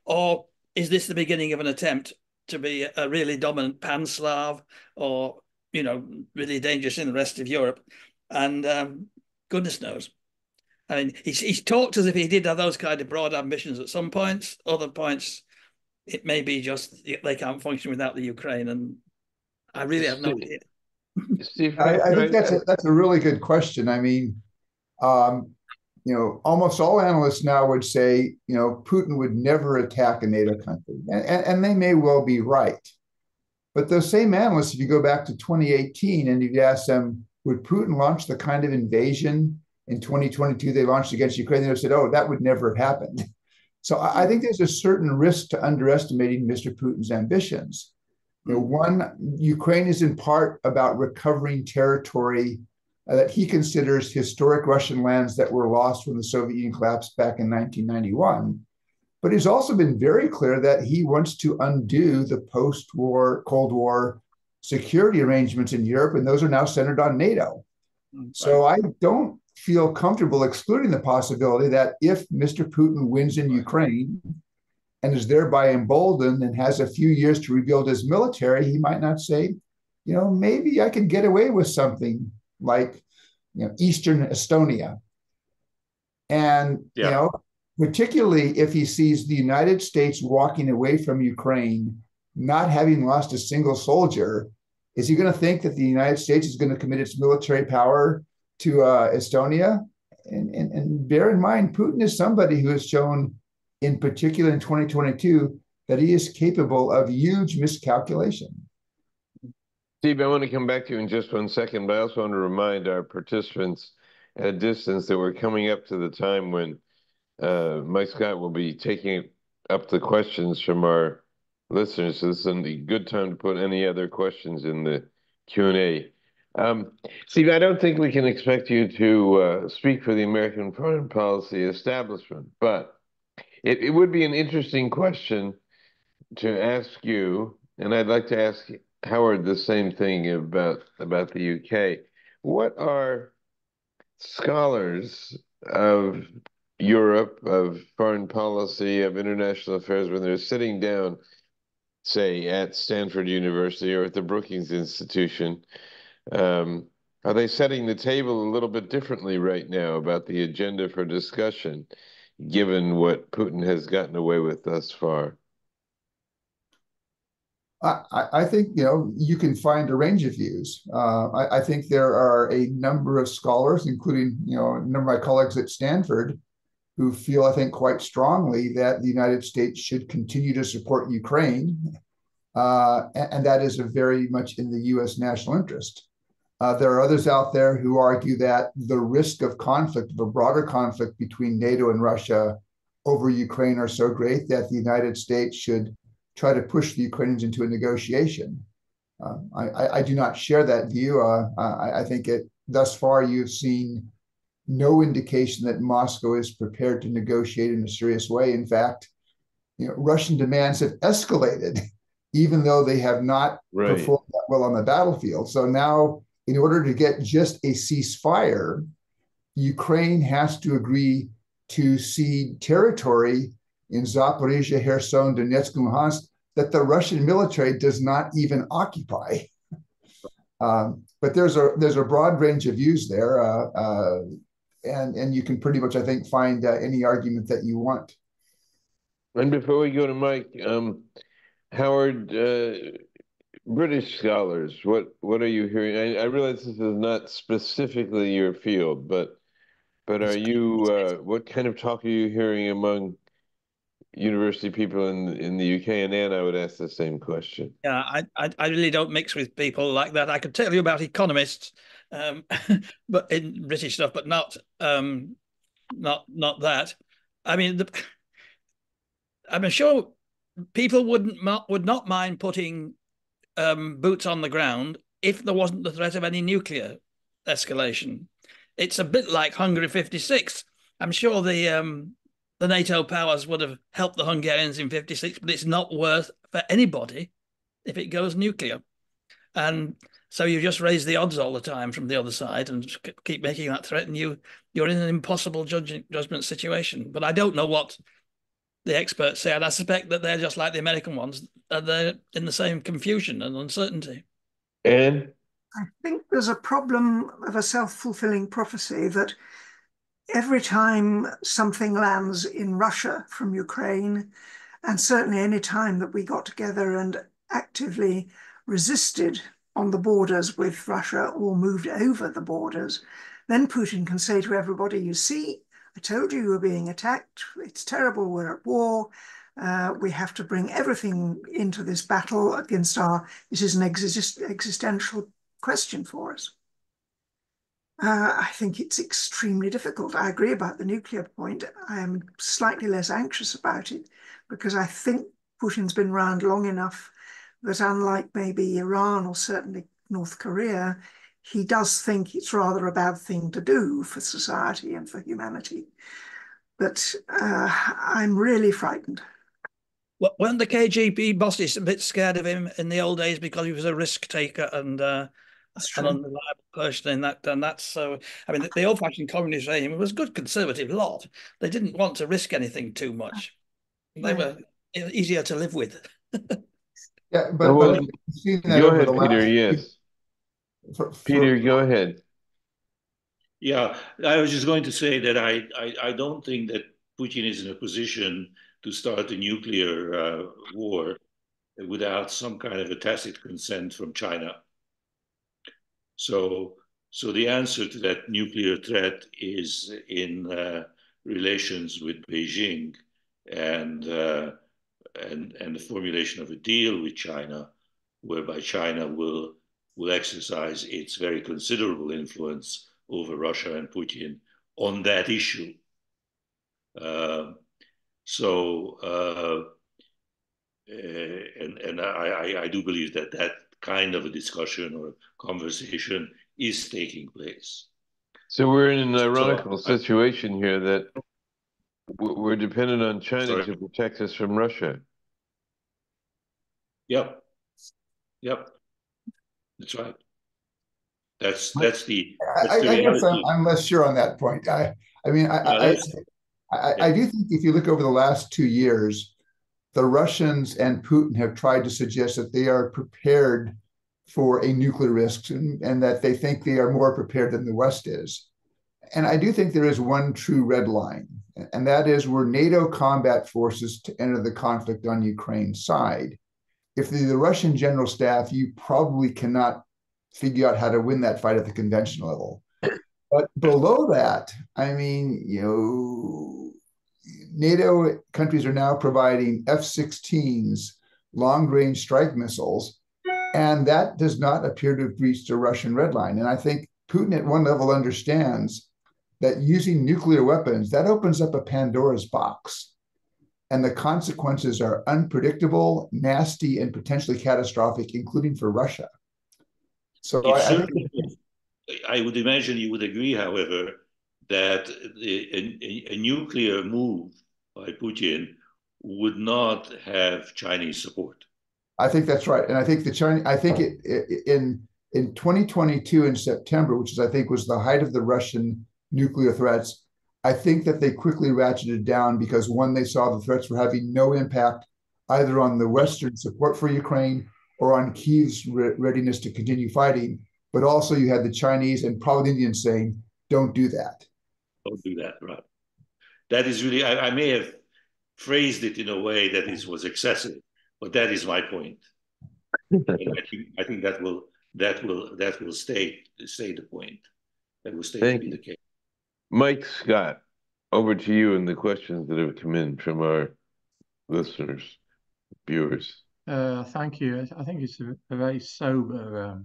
Or is this the beginning of an attempt to be a really dominant pan-Slav or, you know, really dangerous in the rest of Europe? And goodness knows. I mean, he's talked as if he did have those kind of broad ambitions at some points. Other points, it may be just they can't function without the Ukraine, and I really have no idea. Steve, I think that's a really good question. I mean, you know, almost all analysts now would say, you know, Putin would never attack a NATO country, and they may well be right. But those same analysts, if you go back to 2018 and you'd ask them, would Putin launch the kind of invasion in 2022 they launched against Ukraine? They would have said, oh, that would never have happened. So I think there's a certain risk to underestimating Mr. Putin's ambitions. You know, one, Ukraine is in part about recovering territory that he considers historic Russian lands that were lost when the Soviet Union collapsed back in 1991. But he's also been very clear that he wants to undo the post-war, Cold War security arrangements in Europe, and those are now centered on NATO. So I don't feel comfortable excluding the possibility that if Mr. Putin wins in Ukraine and is thereby emboldened and has a few years to rebuild his military, he might not say, you know, maybe I can get away with something like, you know, Eastern Estonia. And, you know, particularly if he sees the United States walking away from Ukraine, not having lost a single soldier, is he going to think that the United States is going to commit its military power to Estonia? And bear in mind, Putin is somebody who has shown, in particular in 2022, that he is capable of huge miscalculation. Steve, I want to come back to you in just 1 second, but I also want to remind our participants at a distance that we're coming up to the time when Mike Scott will be taking up the questions from our listeners. So this is a good time to put any other questions in the Q&A. Steve, I don't think we can expect you to speak for the American foreign policy establishment, but it would be an interesting question to ask you, and I'd like to ask Howard the same thing about the UK. What are scholars of Europe, of foreign policy, of international affairs, when they're sitting down, say, at Stanford University or at the Brookings Institution, are they setting the table a little bit differently right now about the agenda for discussion, given what Putin has gotten away with thus far? I think, you can find a range of views. I think there are a number of scholars, including, a number of my colleagues at Stanford, who feel, I think, quite strongly that the United States should continue to support Ukraine. And that is very much in the U.S. national interest. There are others out there who argue that the risk of conflict, of a broader conflict between NATO and Russia over Ukraine, are so great that the United States should try to push the Ukrainians into a negotiation. I do not share that view. I think thus far you've seen no indication that Moscow is prepared to negotiate in a serious way. In fact, Russian demands have escalated, even though they have not performed that well on the battlefield. So now, in order to get just a ceasefire, Ukraine has to agree to cede territory in Zaporizhia, Kherson, Donetsk, and Luhansk that the Russian military does not even occupy. But there's a broad range of views there, and you can pretty much, I think, find any argument that you want. And before we go to Mike, Howard, British scholars, what are you hearing? I realize this is not specifically your field, but are you what kind of talk are you hearing among university people in the UK? And Anne, I would ask the same question. Yeah, I really don't mix with people like that. I could tell you about economists, but in British stuff, but not that. I mean, I'm sure people would not mind putting boots on the ground if there wasn't the threat of any nuclear escalation. It's a bit like Hungary 56. I'm sure the NATO powers would have helped the Hungarians in 56, but it's not worth for anybody if it goes nuclear. And so you just raise the odds all the time from the other side and keep making that threat, and you're in an impossible judgment situation. But I don't know what the experts say, and I suspect that they're just like the American ones. They're in the same confusion and uncertainty. And I think there's a problem of a self-fulfilling prophecy that every time something lands in Russia from Ukraine, and certainly any time that we got together and actively resisted on the borders with Russia or moved over the borders, then Putin can say to everybody, you see, I told you were being attacked. It's terrible. We're at war. We have to bring everything into this battle against this is an existential question for us. I think it's extremely difficult. I agree about the nuclear point. I am slightly less anxious about it because I think Putin's been around long enough that, unlike maybe Iran or certainly North Korea, he does think it's rather a bad thing to do for society and for humanity. But I'm really frightened. Well, weren't the KGB bosses a bit scared of him in the old days because he was a risk taker and an unreliable person in that? And that's so. I mean, the old-fashioned communist regime was a good conservative lot. They didn't want to risk anything too much. They were easier to live with. Yeah, but go ahead, Peter. Yes, Peter, go ahead. Yeah, I was just going to say that I don't think that Putin is in a position to start a nuclear war without some kind of a tacit consent from China. So the answer to that nuclear threat is in relations with Beijing and the formulation of a deal with China, whereby China will exercise its very considerable influence over Russia and Putin on that issue. And I do believe that kind of a discussion or conversation is taking place. So we're in an ironical situation here that we're dependent on China to protect us from Russia. Yep. That's right. That's I the guess reality. I'm less sure on that point. I do think if you look over the last 2 years, the Russians and Putin have tried to suggest that they are prepared for a nuclear risk and that they think they are more prepared than the West is. And I do think there is one true red line, and that is were NATO combat forces to enter the conflict on Ukraine's side. If the Russian general staff, you probably cannot figure out how to win that fight at the conventional level. But below that, I mean, NATO countries are now providing F-16s, long-range strike missiles, and that does not appear to have reached a Russian red line. And I think Putin at one level understands that using nuclear weapons, that opens up a Pandora's box. And the consequences are unpredictable, nasty, and potentially catastrophic, including for Russia. So I would imagine you would agree, however, that a nuclear move by Putin would not have Chinese support. I think that's right, and I think in 2022 in September, which I think was the height of the Russian nuclear threats, I think that they quickly ratcheted down because one, they saw the threats were having no impact either on the Western support for Ukraine or on Kyiv's readiness to continue fighting, but also you had the Chinese and probably the Indians saying, "Don't do that." Don't do that, right? That is really. I may have phrased it in a way that it was excessive, but that is my point. I think that will stay the point. That will stay to be the case. Mike Scott, over to you and the questions that have come in from our listeners, viewers. Thank you. I think it's a very sober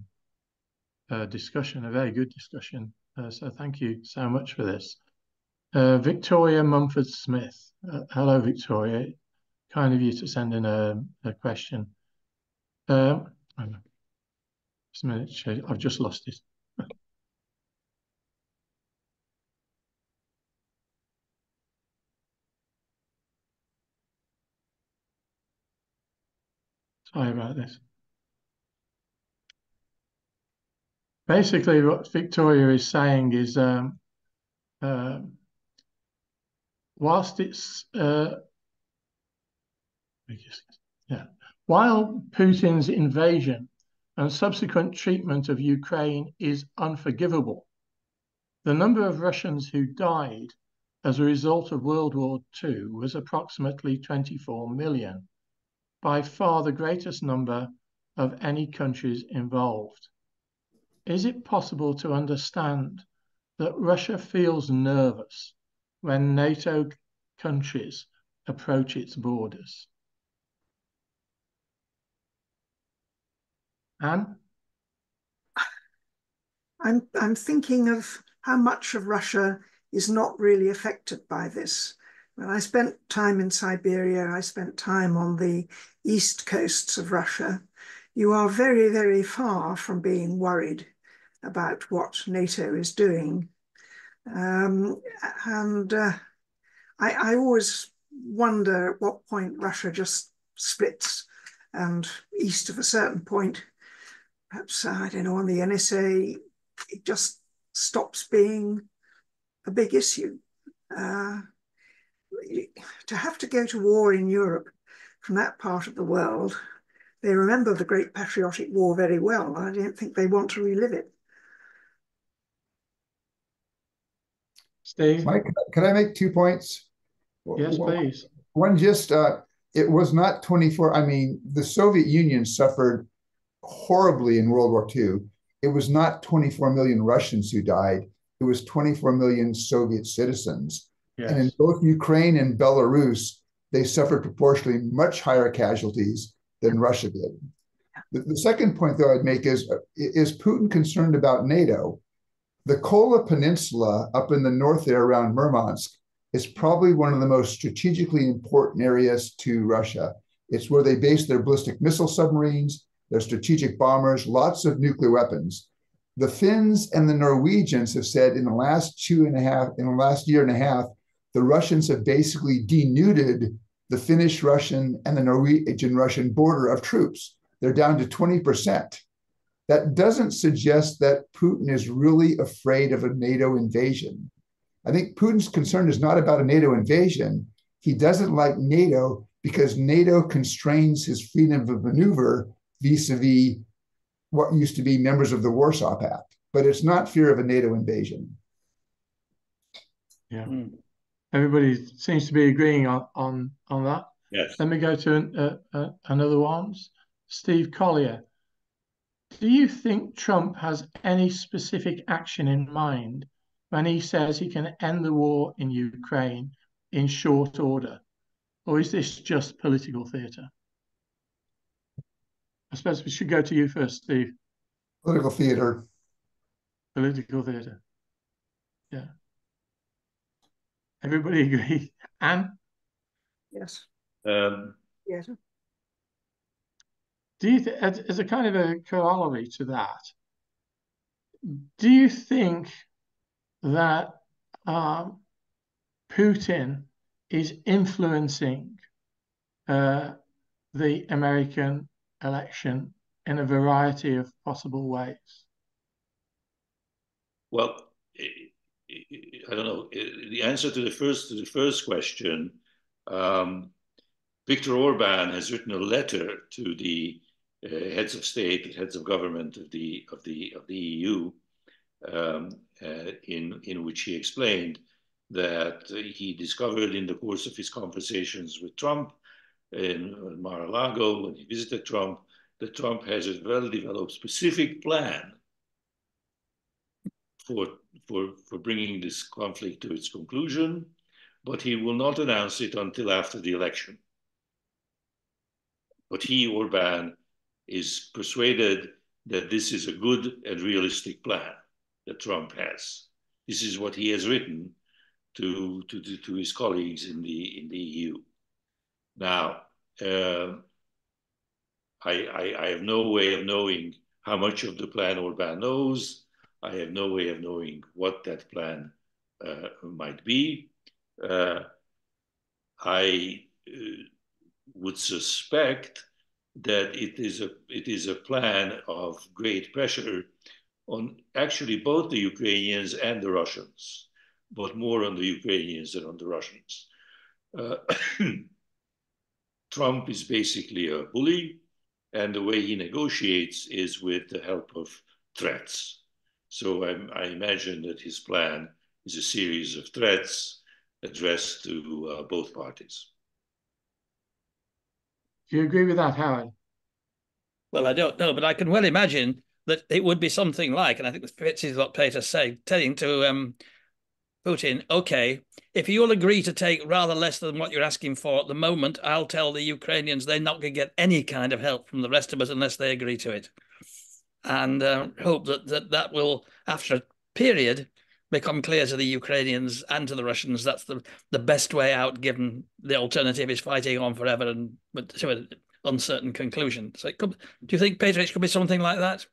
discussion, a very good discussion. So thank you so much for this. Victoria Mumford Smith. Hello, Victoria. Kind of you to send in a question. Just a minute, I've just lost it. Sorry about this. Basically, what Victoria is saying is, whilst it's while Putin's invasion and subsequent treatment of Ukraine is unforgivable, the number of Russians who died as a result of World War II was approximately 24 million, by far the greatest number of any countries involved. Is it possible to understand that Russia feels nervous when NATO countries approach its borders? Anne? I'm thinking of how much of Russia is not really affected by this. When I spent time in Siberia, I spent time on the east coasts of Russia. You are very, very far from being worried about what NATO is doing. I always wonder at what point Russia just splits, and east of a certain point, perhaps, I don't know, on the NSA, it just stops being a big issue. To have to go to war in Europe from that part of the world, they remember the Great Patriotic War very well. I don't think they want to relive it. Steve? Mike, can I make 2 points? Yes, please. One, just it was not 24. I mean, the Soviet Union suffered horribly in World War II. It was not 24 million Russians who died. It was 24 million Soviet citizens. Yes. And in both Ukraine and Belarus, they suffered proportionally much higher casualties than Russia did. The second point, though, I'd make is Putin concerned about NATO? The Kola Peninsula up in the north there around Murmansk is probably one of the most strategically important areas to Russia. It's where they base their ballistic missile submarines, their strategic bombers, lots of nuclear weapons. The Finns and the Norwegians have said in the last year and a half, the Russians have basically denuded the Finnish-Russian and the Norwegian-Russian border of troops. They're down to 20%. that doesn't suggest that Putin is really afraid of a NATO invasion. I think Putin's concern is not about a NATO invasion. He doesn't like NATO because NATO constrains his freedom of maneuver vis-a-vis what used to be members of the Warsaw Pact. But it's not fear of a NATO invasion. Yeah. Everybody seems to be agreeing on that. Yes. Let me go to another one. Steve Collier. Do you think Trump has any specific action in mind when he says he can end the war in Ukraine in short order? Or is this just political theatre? I suppose we should go to you first, Steve. Political theatre. Political theatre. Yeah. Everybody agree? Anne? Yes. Yes. Do you as a kind of a corollary to that, do you think that Putin is influencing the American election in a variety of possible ways? Well, I don't know. The answer to the first question, Viktor Orban has written a letter to the heads of state, heads of government of the EU, in which he explained that he discovered in the course of his conversations with Trump in Mar-a-Lago when he visited Trump, that Trump has a well-developed specific plan for bringing this conflict to its conclusion, but he will not announce it until after the election. But he, Orban, is persuaded that this is a good and realistic plan that Trump has. This is what he has written to his colleagues in the EU. Now, I have no way of knowing how much of the plan Orban knows. I have no way of knowing what that plan might be. I would suspect that it is a plan of great pressure on actually both the Ukrainians and the Russians, but more on the Ukrainians than on the Russians. Trump is basically a bully, and the way he negotiates is with the help of threats. So I imagine that his plan is a series of threats addressed to both parties. Do you agree with that, Howard? Well, I don't know, but I can well imagine that it would be something like, and I think this is what Peter's saying, telling to Putin, okay, if you'll agree to take rather less than what you're asking for at the moment, I'll tell the Ukrainians they're not going to get any kind of help from the rest of us unless they agree to it. And hope that will, after a period, become clear to the Ukrainians and to the Russians that's the best way out, given the alternative is fighting on forever and to an uncertain conclusion. So do you think, Peter, it could be something like that?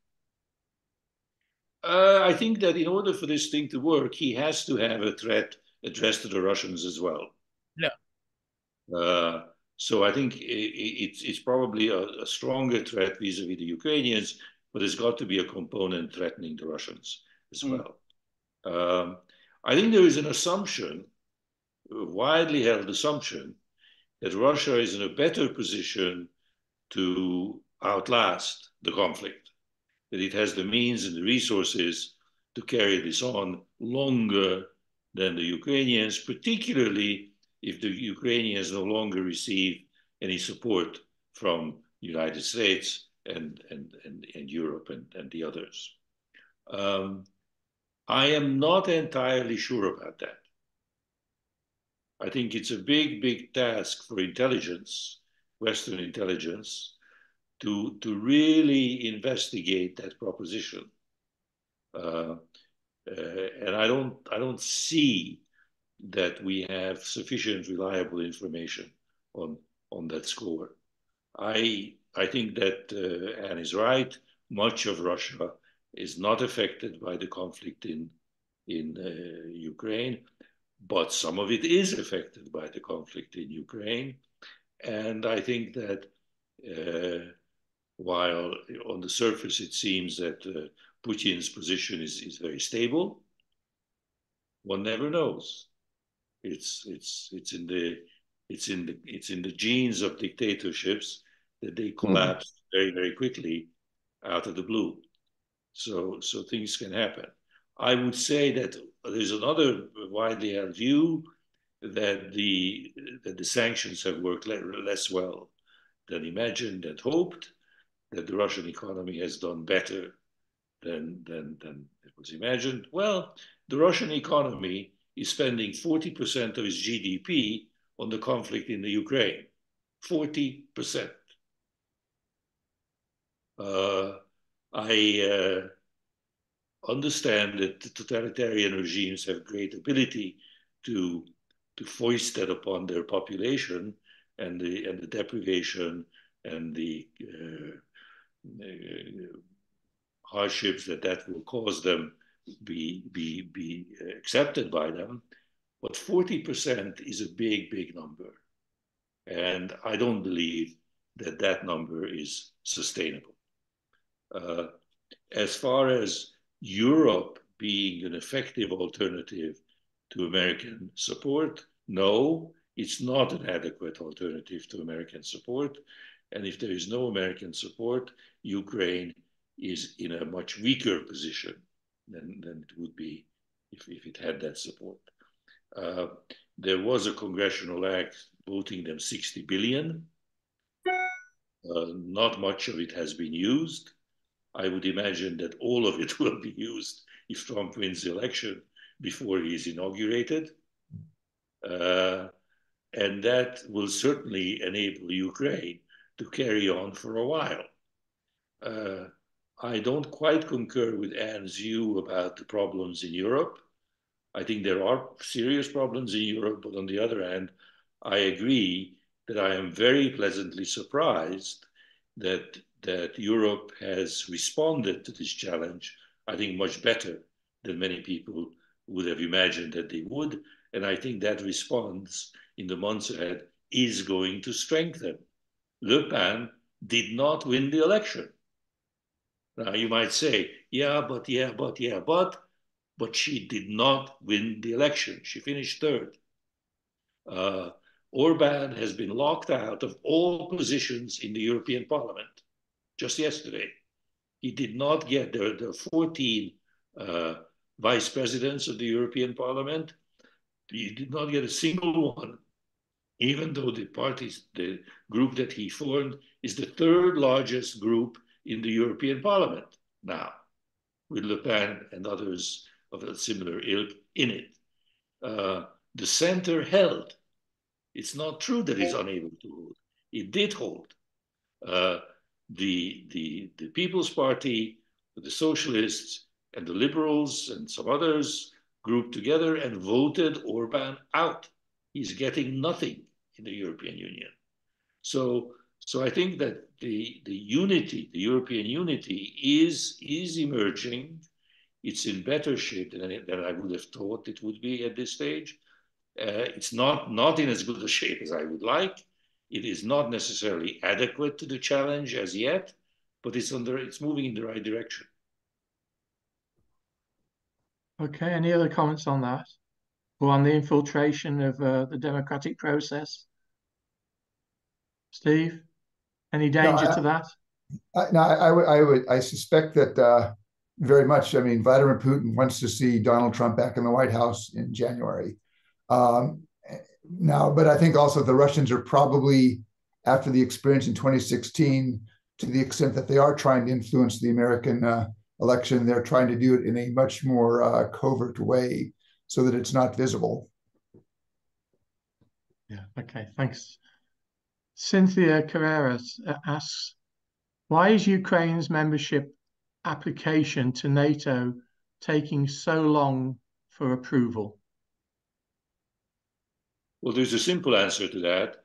I think that in order for this thing to work, he has to have a threat addressed to the Russians as well. Yeah. So I think it's probably a stronger threat vis-a-vis the Ukrainians, but there's got to be a component threatening the Russians as well. I think there is an assumption, a widely held assumption, that Russia is in a better position to outlast the conflict, that it has the means and the resources to carry this on longer than the Ukrainians, particularly if the Ukrainians no longer receive any support from the United States and Europe and the others. I am not entirely sure about that. I think it's a big, big task for intelligence, Western intelligence, to really investigate that proposition. And I don't see that we have sufficient reliable information on that score. I think that Anne is right. Much of Russia is not affected by the conflict in Ukraine, but some of it is affected by the conflict in Ukraine. And I think that while on the surface it seems that Putin's position is very stable. One never knows. It's in the genes of dictatorships that they collapse very, very quickly out of the blue. So things can happen. I would say that there's another widely held view that the sanctions have worked less well than imagined and hoped, that the Russian economy has done better than it was imagined. Well, the Russian economy is spending 40% of its GDP on the conflict in the Ukraine. 40%. I understand that the totalitarian regimes have great ability to foist that upon their population, and the deprivation and the hardships that will cause them be accepted by them. But 40% is a big, big number. And I don't believe that number is sustainable. As far as Europe being an effective alternative to American support, no, it's not an adequate alternative to American support. And if there is no American support, Ukraine is in a much weaker position than it would be if it had that support. There was a congressional act voting them 60 billion. Not much of it has been used. I would imagine that all of it will be used if Trump wins the election before he is inaugurated. And that will certainly enable Ukraine to carry on for a while. I don't quite concur with Anne's view about the problems in Europe. I think there are serious problems in Europe, but on the other hand, I agree that I am very pleasantly surprised that Europe has responded to this challenge, I think, much better than many people would have imagined that they would. And I think that response in the months ahead is going to strengthen. Le Pen did not win the election. Now you might say, but she did not win the election. She finished third. Orban has been locked out of all positions in the European Parliament just yesterday. He did not get the 14 vice presidents of the European Parliament. He did not get a single one, even though the group that he formed is the third largest group in the European Parliament now, with Le Pen and others of a similar ilk in it. The center held. It's not true that it's unable to hold. It did hold. The People's Party, the Socialists, and the Liberals and some others grouped together and voted Orban out. He's getting nothing in the European Union. So I think that the unity, the European unity, is emerging. It's in better shape than I would have thought it would be at this stage. It's not in as good a shape as I would like. It is not necessarily adequate to the challenge as yet, but it's moving in the right direction. Okay, any other comments on that? Or on the infiltration of the democratic process? Steve, any danger to that? I suspect that very much. I mean, Vladimir Putin wants to see Donald Trump back in the White House in January. Now, but I think also the Russians are probably, after the experience in 2016, to the extent that they are trying to influence the American election, they're trying to do it in a much more covert way so that it's not visible. Yeah, okay, thanks. Cynthia Carreras asks, why is Ukraine's membership application to NATO taking so long for approval? Well, there's a simple answer to that.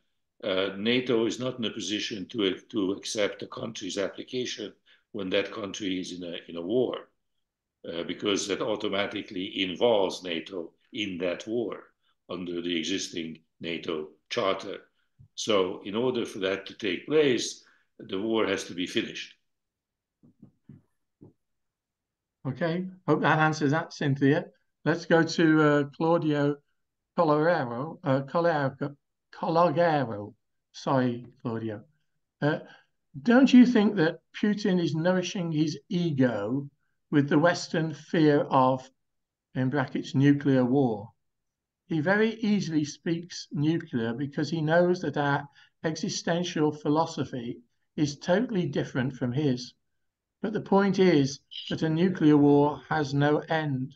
NATO is not in a position to accept a country's application when that country is in a war, because that automatically involves NATO in that war under the existing NATO charter. So in order for that to take place, the war has to be finished. Okay, hope that answers that, Cynthia. Let's go to Claudio Colorero. Sorry, Claudio. Don't you think that Putin is nourishing his ego with the Western fear of, in brackets, nuclear war? He very easily speaks nuclear because he knows that our existential philosophy is totally different from his. But the point is that a nuclear war has no end.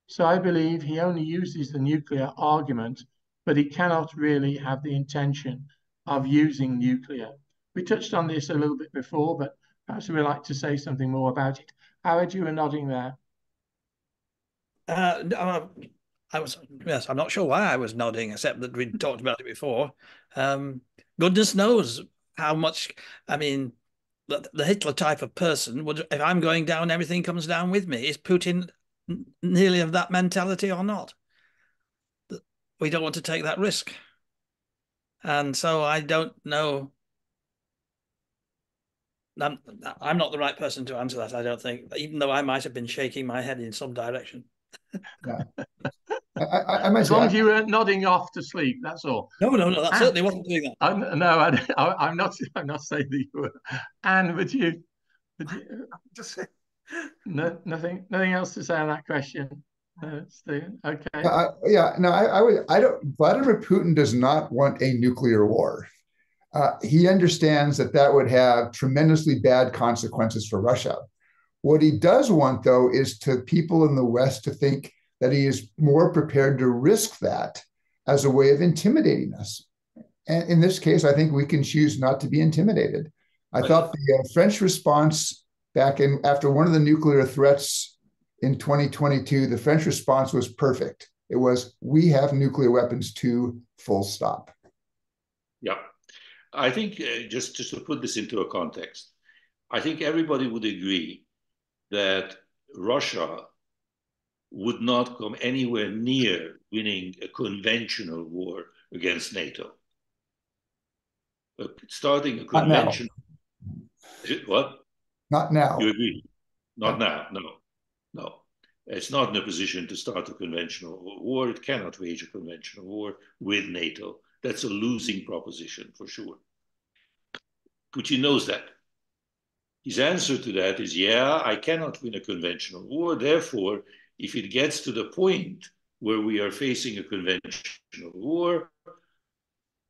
So I believe he only uses the nuclear argument, but he cannot really have the intention of using nuclear. We touched on this a little bit before, but perhaps we'd like to say something more about it. Howard, you were nodding there. Yes, I'm not sure why I was nodding, except that we'd talked about it before. Goodness knows how much, I mean, the Hitler type of person would, if I'm going down, everything comes down with me. Is Putin nearly of that mentality or not? We don't want to take that risk. And so I don't know. I'm not the right person to answer that, I don't think, even though I might have been shaking my head in some direction. Yeah. As long as you weren't nodding off to sleep, that's all. No, that certainly wasn't doing that. I'm not saying that you were. Anne, would you just say nothing else to say on that question? Stephen? Okay. I don't. Vladimir Putin does not want a nuclear war. He understands that would have tremendously bad consequences for Russia. What he does want, though, is to people in the West to think that he is more prepared to risk that as a way of intimidating us. And in this case, I think we can choose not to be intimidated. I thought the French response after one of the nuclear threats in 2022, the French response was perfect. It was, we have nuclear weapons too, full stop. Yeah. I think just to put this into a context, I think everybody would agree that Russia would not come anywhere near winning a conventional war against NATO. Starting a conventional... What? Not now. You agree? Not now, no. It's not in a position to start a conventional war. It cannot wage a conventional war with NATO. That's a losing proposition for sure. Putin knows that. His answer to that is, yeah, I cannot win a conventional war. Therefore, if it gets to the point where we are facing a conventional war,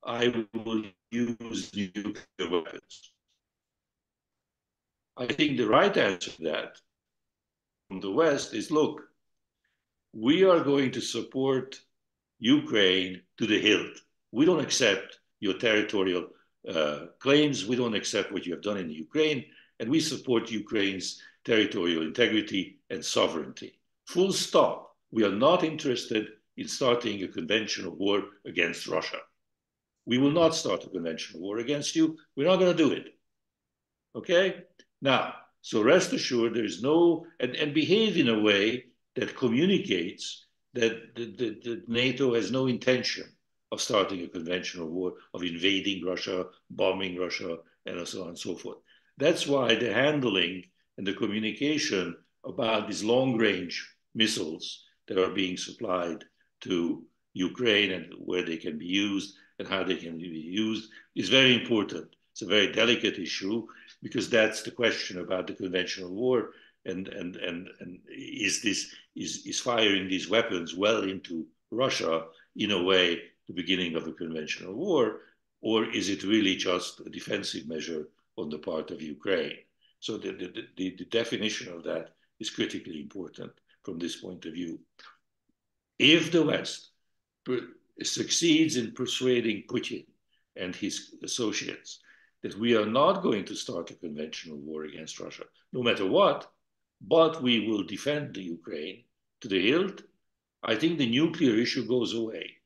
I will use nuclear weapons. I think the right answer to that from the West is, look, we are going to support Ukraine to the hilt. We don't accept your territorial claims. We don't accept what you have done in Ukraine. And we support Ukraine's territorial integrity and sovereignty. Full stop. We are not interested in starting a conventional war against Russia. We will not start a conventional war against you. We're not going to do it. Okay? Now, so rest assured, there is no, and behave in a way that communicates that the NATO has no intention of starting a conventional war, of invading Russia, bombing Russia, and so on and so forth. That's why the handling and the communication about these long-range missiles that are being supplied to Ukraine and where they can be used and how they can be used is very important. It's a very delicate issue because that's the question about the conventional war and is firing these weapons well into Russia in a way the beginning of a conventional war, or is it really just a defensive measure on the part of Ukraine? So the definition of that is critically important from this point of view. If the West succeeds in persuading Putin and his associates that we are not going to start a conventional war against Russia, no matter what, but we will defend the Ukraine to the hilt, I think the nuclear issue goes away,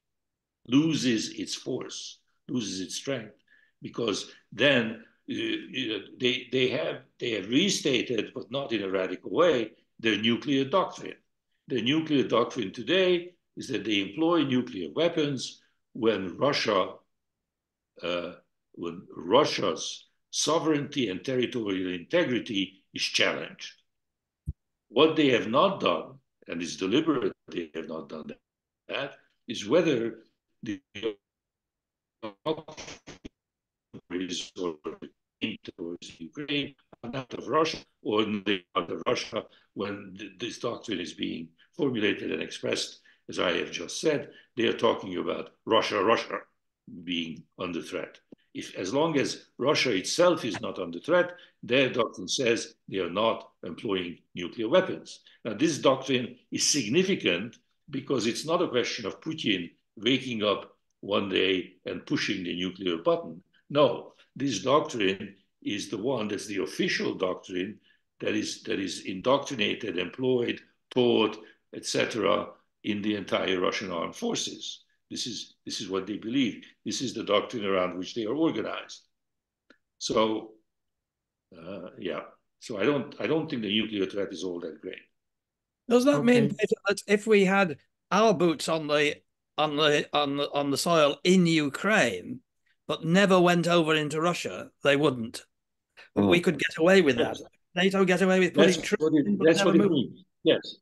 loses its force, loses its strength, because then they have restated, but not in a radical way, their nuclear doctrine. The nuclear doctrine today is that they employ nuclear weapons when Russia's sovereignty and territorial integrity is challenged. What they have not done, and it's deliberate they have not done that, is whether the towards Ukraine out of Russia or out of Russia when this doctrine is being formulated and expressed, as I have just said, they are talking about Russia being under threat. As long as Russia itself is not under threat, their doctrine says they are not employing nuclear weapons. Now, this doctrine is significant because it's not a question of Putin waking up one day and pushing the nuclear button. No, this doctrine is the one that's the official doctrine that is indoctrinated, employed, taught, etc., in the entire Russian armed forces. This is what they believe. This is the doctrine around which they are organized. So, yeah. So I don't think the nuclear threat is all that great. Does that mean, Peter, that if we had our boots on the soil in Ukraine, but never went over into Russia, they wouldn't? We could get away with that. NATO get away with putting troops in, but that's never what it move. means. Yes,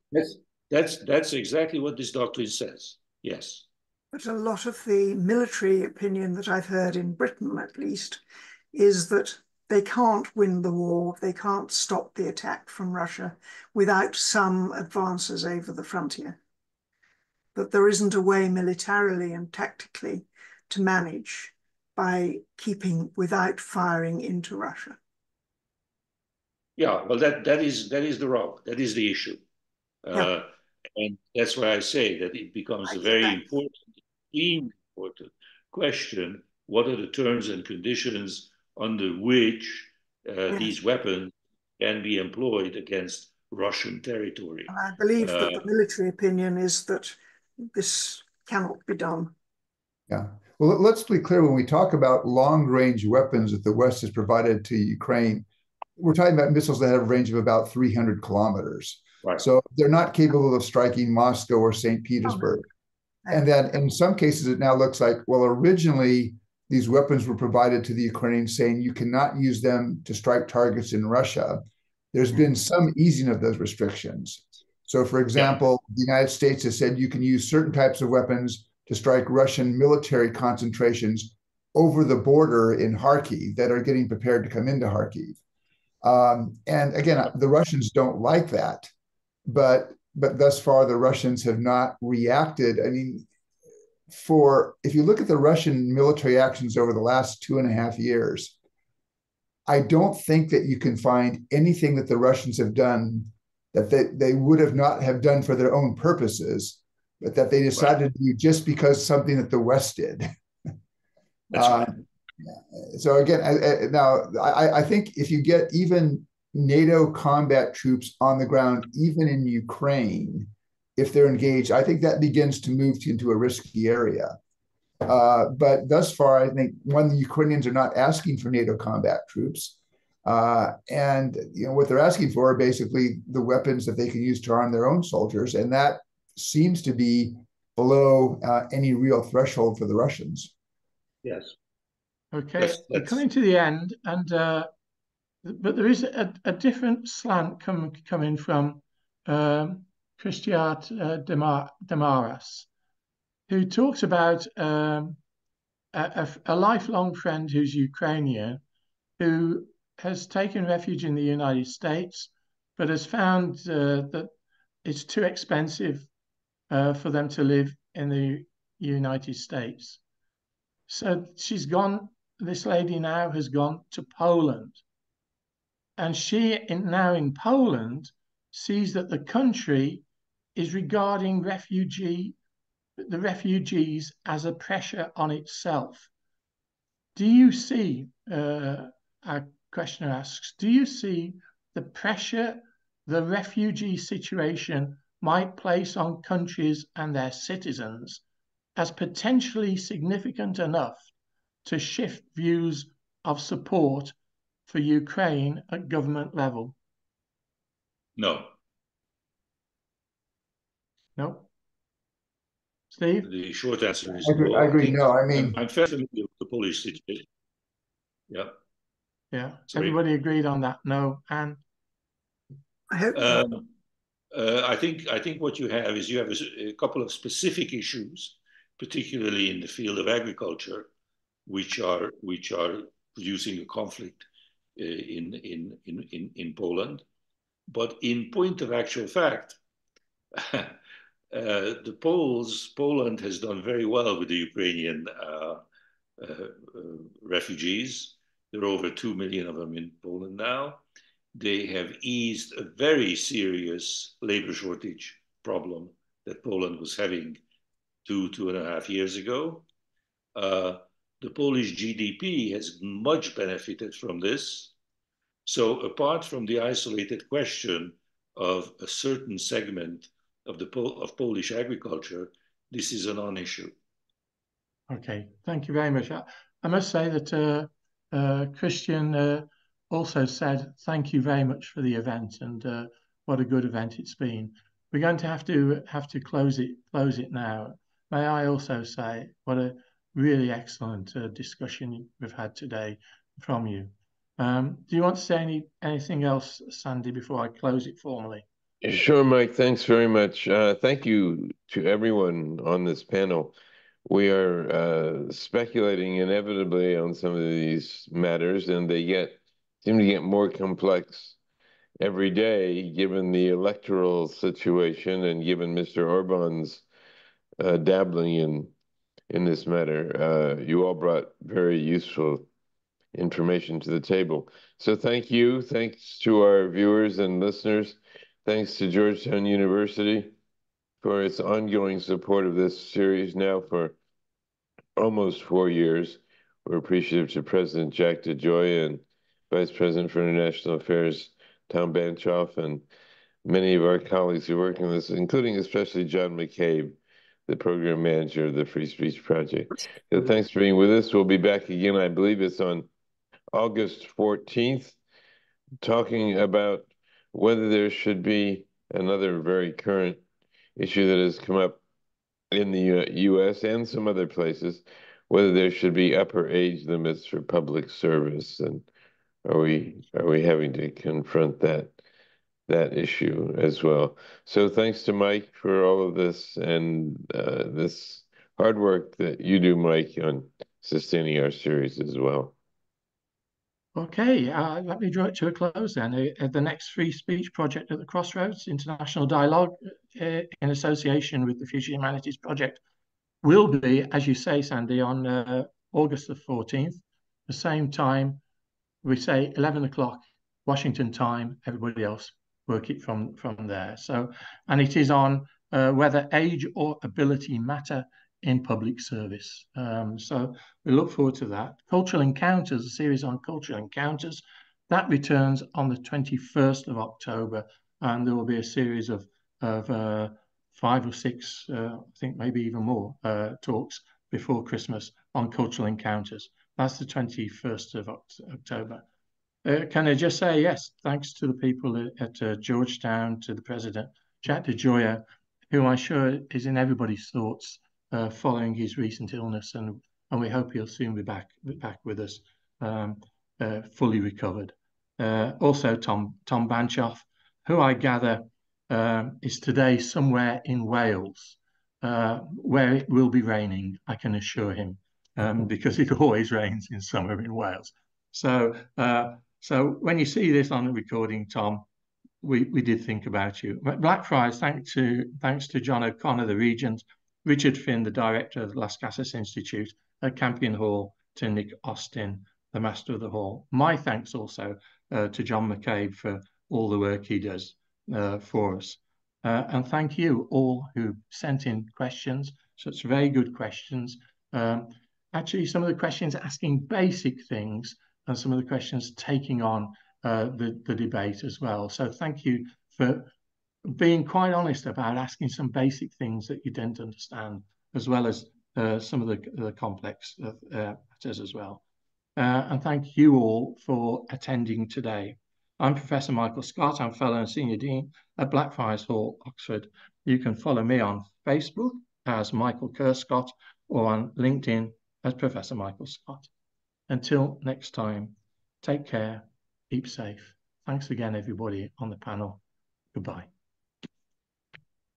that's exactly what this doctrine says. Yes. But a lot of the military opinion that I've heard in Britain, at least, is that they can't win the war, they can't stop the attack from Russia without some advances over the frontier. That there isn't a way militarily and tactically to manage by keeping without firing into Russia. Yeah, well, that is the rub. That is the issue. Yeah. And that's why I say that it becomes a very important, extremely important question. What are the terms and conditions under which these weapons can be employed against Russian territory? And I believe that the military opinion is that this cannot be done. Yeah. Well, let's be clear, when we talk about long-range weapons that the West has provided to Ukraine, we're talking about missiles that have a range of about 300 kilometers. Right. So they're not capable of striking Moscow or St. Petersburg. And then in some cases, it now looks like, well, originally these weapons were provided to the Ukrainians saying you cannot use them to strike targets in Russia. There's been some easing of those restrictions. So, for example, the United States has said you can use certain types of weapons to strike Russian military concentrations over the border in Kharkiv that are getting prepared to come into Kharkiv. And again, the Russians don't like that, but thus far the Russians have not reacted. I mean, if you look at the Russian military actions over the last 2.5 years, I don't think that you can find anything that the Russians have done that they would have not have done for their own purposes, but that they decided to do just because something that the West did. That's right. So again, I think if you get even NATO combat troops on the ground, even in Ukraine, if they're engaged, I think that begins to move into a risky area. But thus far, I think, the Ukrainians are not asking for NATO combat troops. And what they're asking for are basically the weapons that they can use to arm their own soldiers. And that seems to be below any real threshold for the Russians. Yes. Okay, we're coming to the end, and but there is a different slant coming from Christian Demaras, who talks about a lifelong friend who's Ukrainian, who has taken refuge in the United States, but has found that it's too expensive for them to live in the United States. So this lady now has gone to Poland. And she now in Poland sees that the country is regarding the refugees as a pressure on itself. Do you see, our questioner asks, do you see the pressure the refugee situation might place on countries and their citizens as potentially significant enough to shift views of support for Ukraine at government level? No. No? Steve? The short answer is I agree. No, I mean, I'm fairly familiar with the Polish situation. Yeah. Yeah. Everybody agreed on that? No, Anne? I hope I think what you have is you have a couple of specific issues, particularly in the field of agriculture, which are producing a conflict in Poland. But in point of actual fact, Poland has done very well with the Ukrainian refugees. There are over 2 million of them in Poland now. They have eased a very serious labor shortage problem that Poland was having 2.5 years ago. The Polish GDP has much benefited from this. So apart from the isolated question of a certain segment of Polish agriculture, this is a non-issue. Okay, thank you very much. I must say that Christian also said thank you very much for the event, and what a good event it's been. We're going to have to close it now. May I also say what a really excellent discussion we've had today from you. Do you want to say anything else, Sandy, before I close it formally? Sure, Mike. Thanks very much. Thank you to everyone on this panel. We are speculating inevitably on some of these matters, and they seem to get more complex every day, given the electoral situation and given Mr. Orban's dabbling in this matter. You all brought very useful information to the table. So thank you. Thanks to our viewers and listeners. Thanks to Georgetown University for its ongoing support of this series now for almost 4 years. We're appreciative to President Jack DeJoy and Vice President for International Affairs Tom Banchoff and many of our colleagues who work on this, including especially John McCabe, the program manager of the Free Speech Project. So thanks for being with us. We'll be back again, I believe it's on August 14th, talking about whether there should be another very current issue that has come up in the U.S. and some other places, whether there should be upper age limits for public service, and are we having to confront that issue as well. So thanks to Mike for all of this and this hard work that you do, Mike, on sustaining our series as well. Okay, let me draw it to a close then. The next Free Speech Project at the Crossroads, International Dialogue in association with the Future Humanities Project, will be, as you say, Sandy, on August the 14th, the same time, we say 11 o'clock Washington time, everybody else work it from there. So, and it is on whether age or ability matter in public service. So we look forward to that. Cultural Encounters, a series on cultural encounters, that returns on the 21st of October, and there will be a series of 5 or 6, I think maybe even more, talks before Christmas on cultural encounters. That's the 21st of October. Can I just say, yes, thanks to the people at Georgetown, to the president, Jack DeJoy, who I'm sure is in everybody's thoughts following his recent illness, and we hope he'll soon be back with us, fully recovered. Also, Tom Banchoff, who I gather is today somewhere in Wales, where it will be raining, I can assure him, because it always rains in summer in Wales. So when you see this on the recording, Tom, we did think about you. Blackfriars, thanks to John O'Connor, the Regent, Richard Finn, the Director of the Las Casas Institute at Campion Hall, to Nick Austin, the Master of the Hall. My thanks also to John McCabe for all the work he does for us. And thank you all who sent in questions, such very good questions. Actually, some of the questions asking basic things, and some of the questions taking on the debate as well. So thank you for being quite honest about asking some basic things that you didn't understand, as well as some of the complex matters as well. And thank you all for attending today. I'm Professor Michael Scott. I'm Fellow and Senior Dean at Blackfriars Hall, Oxford. You can follow me on Facebook as Michael Kerr Scott, or on LinkedIn as Professor Michael Scott. Until next time, Take care, keep safe. Thanks again, everybody on the panel. Goodbye.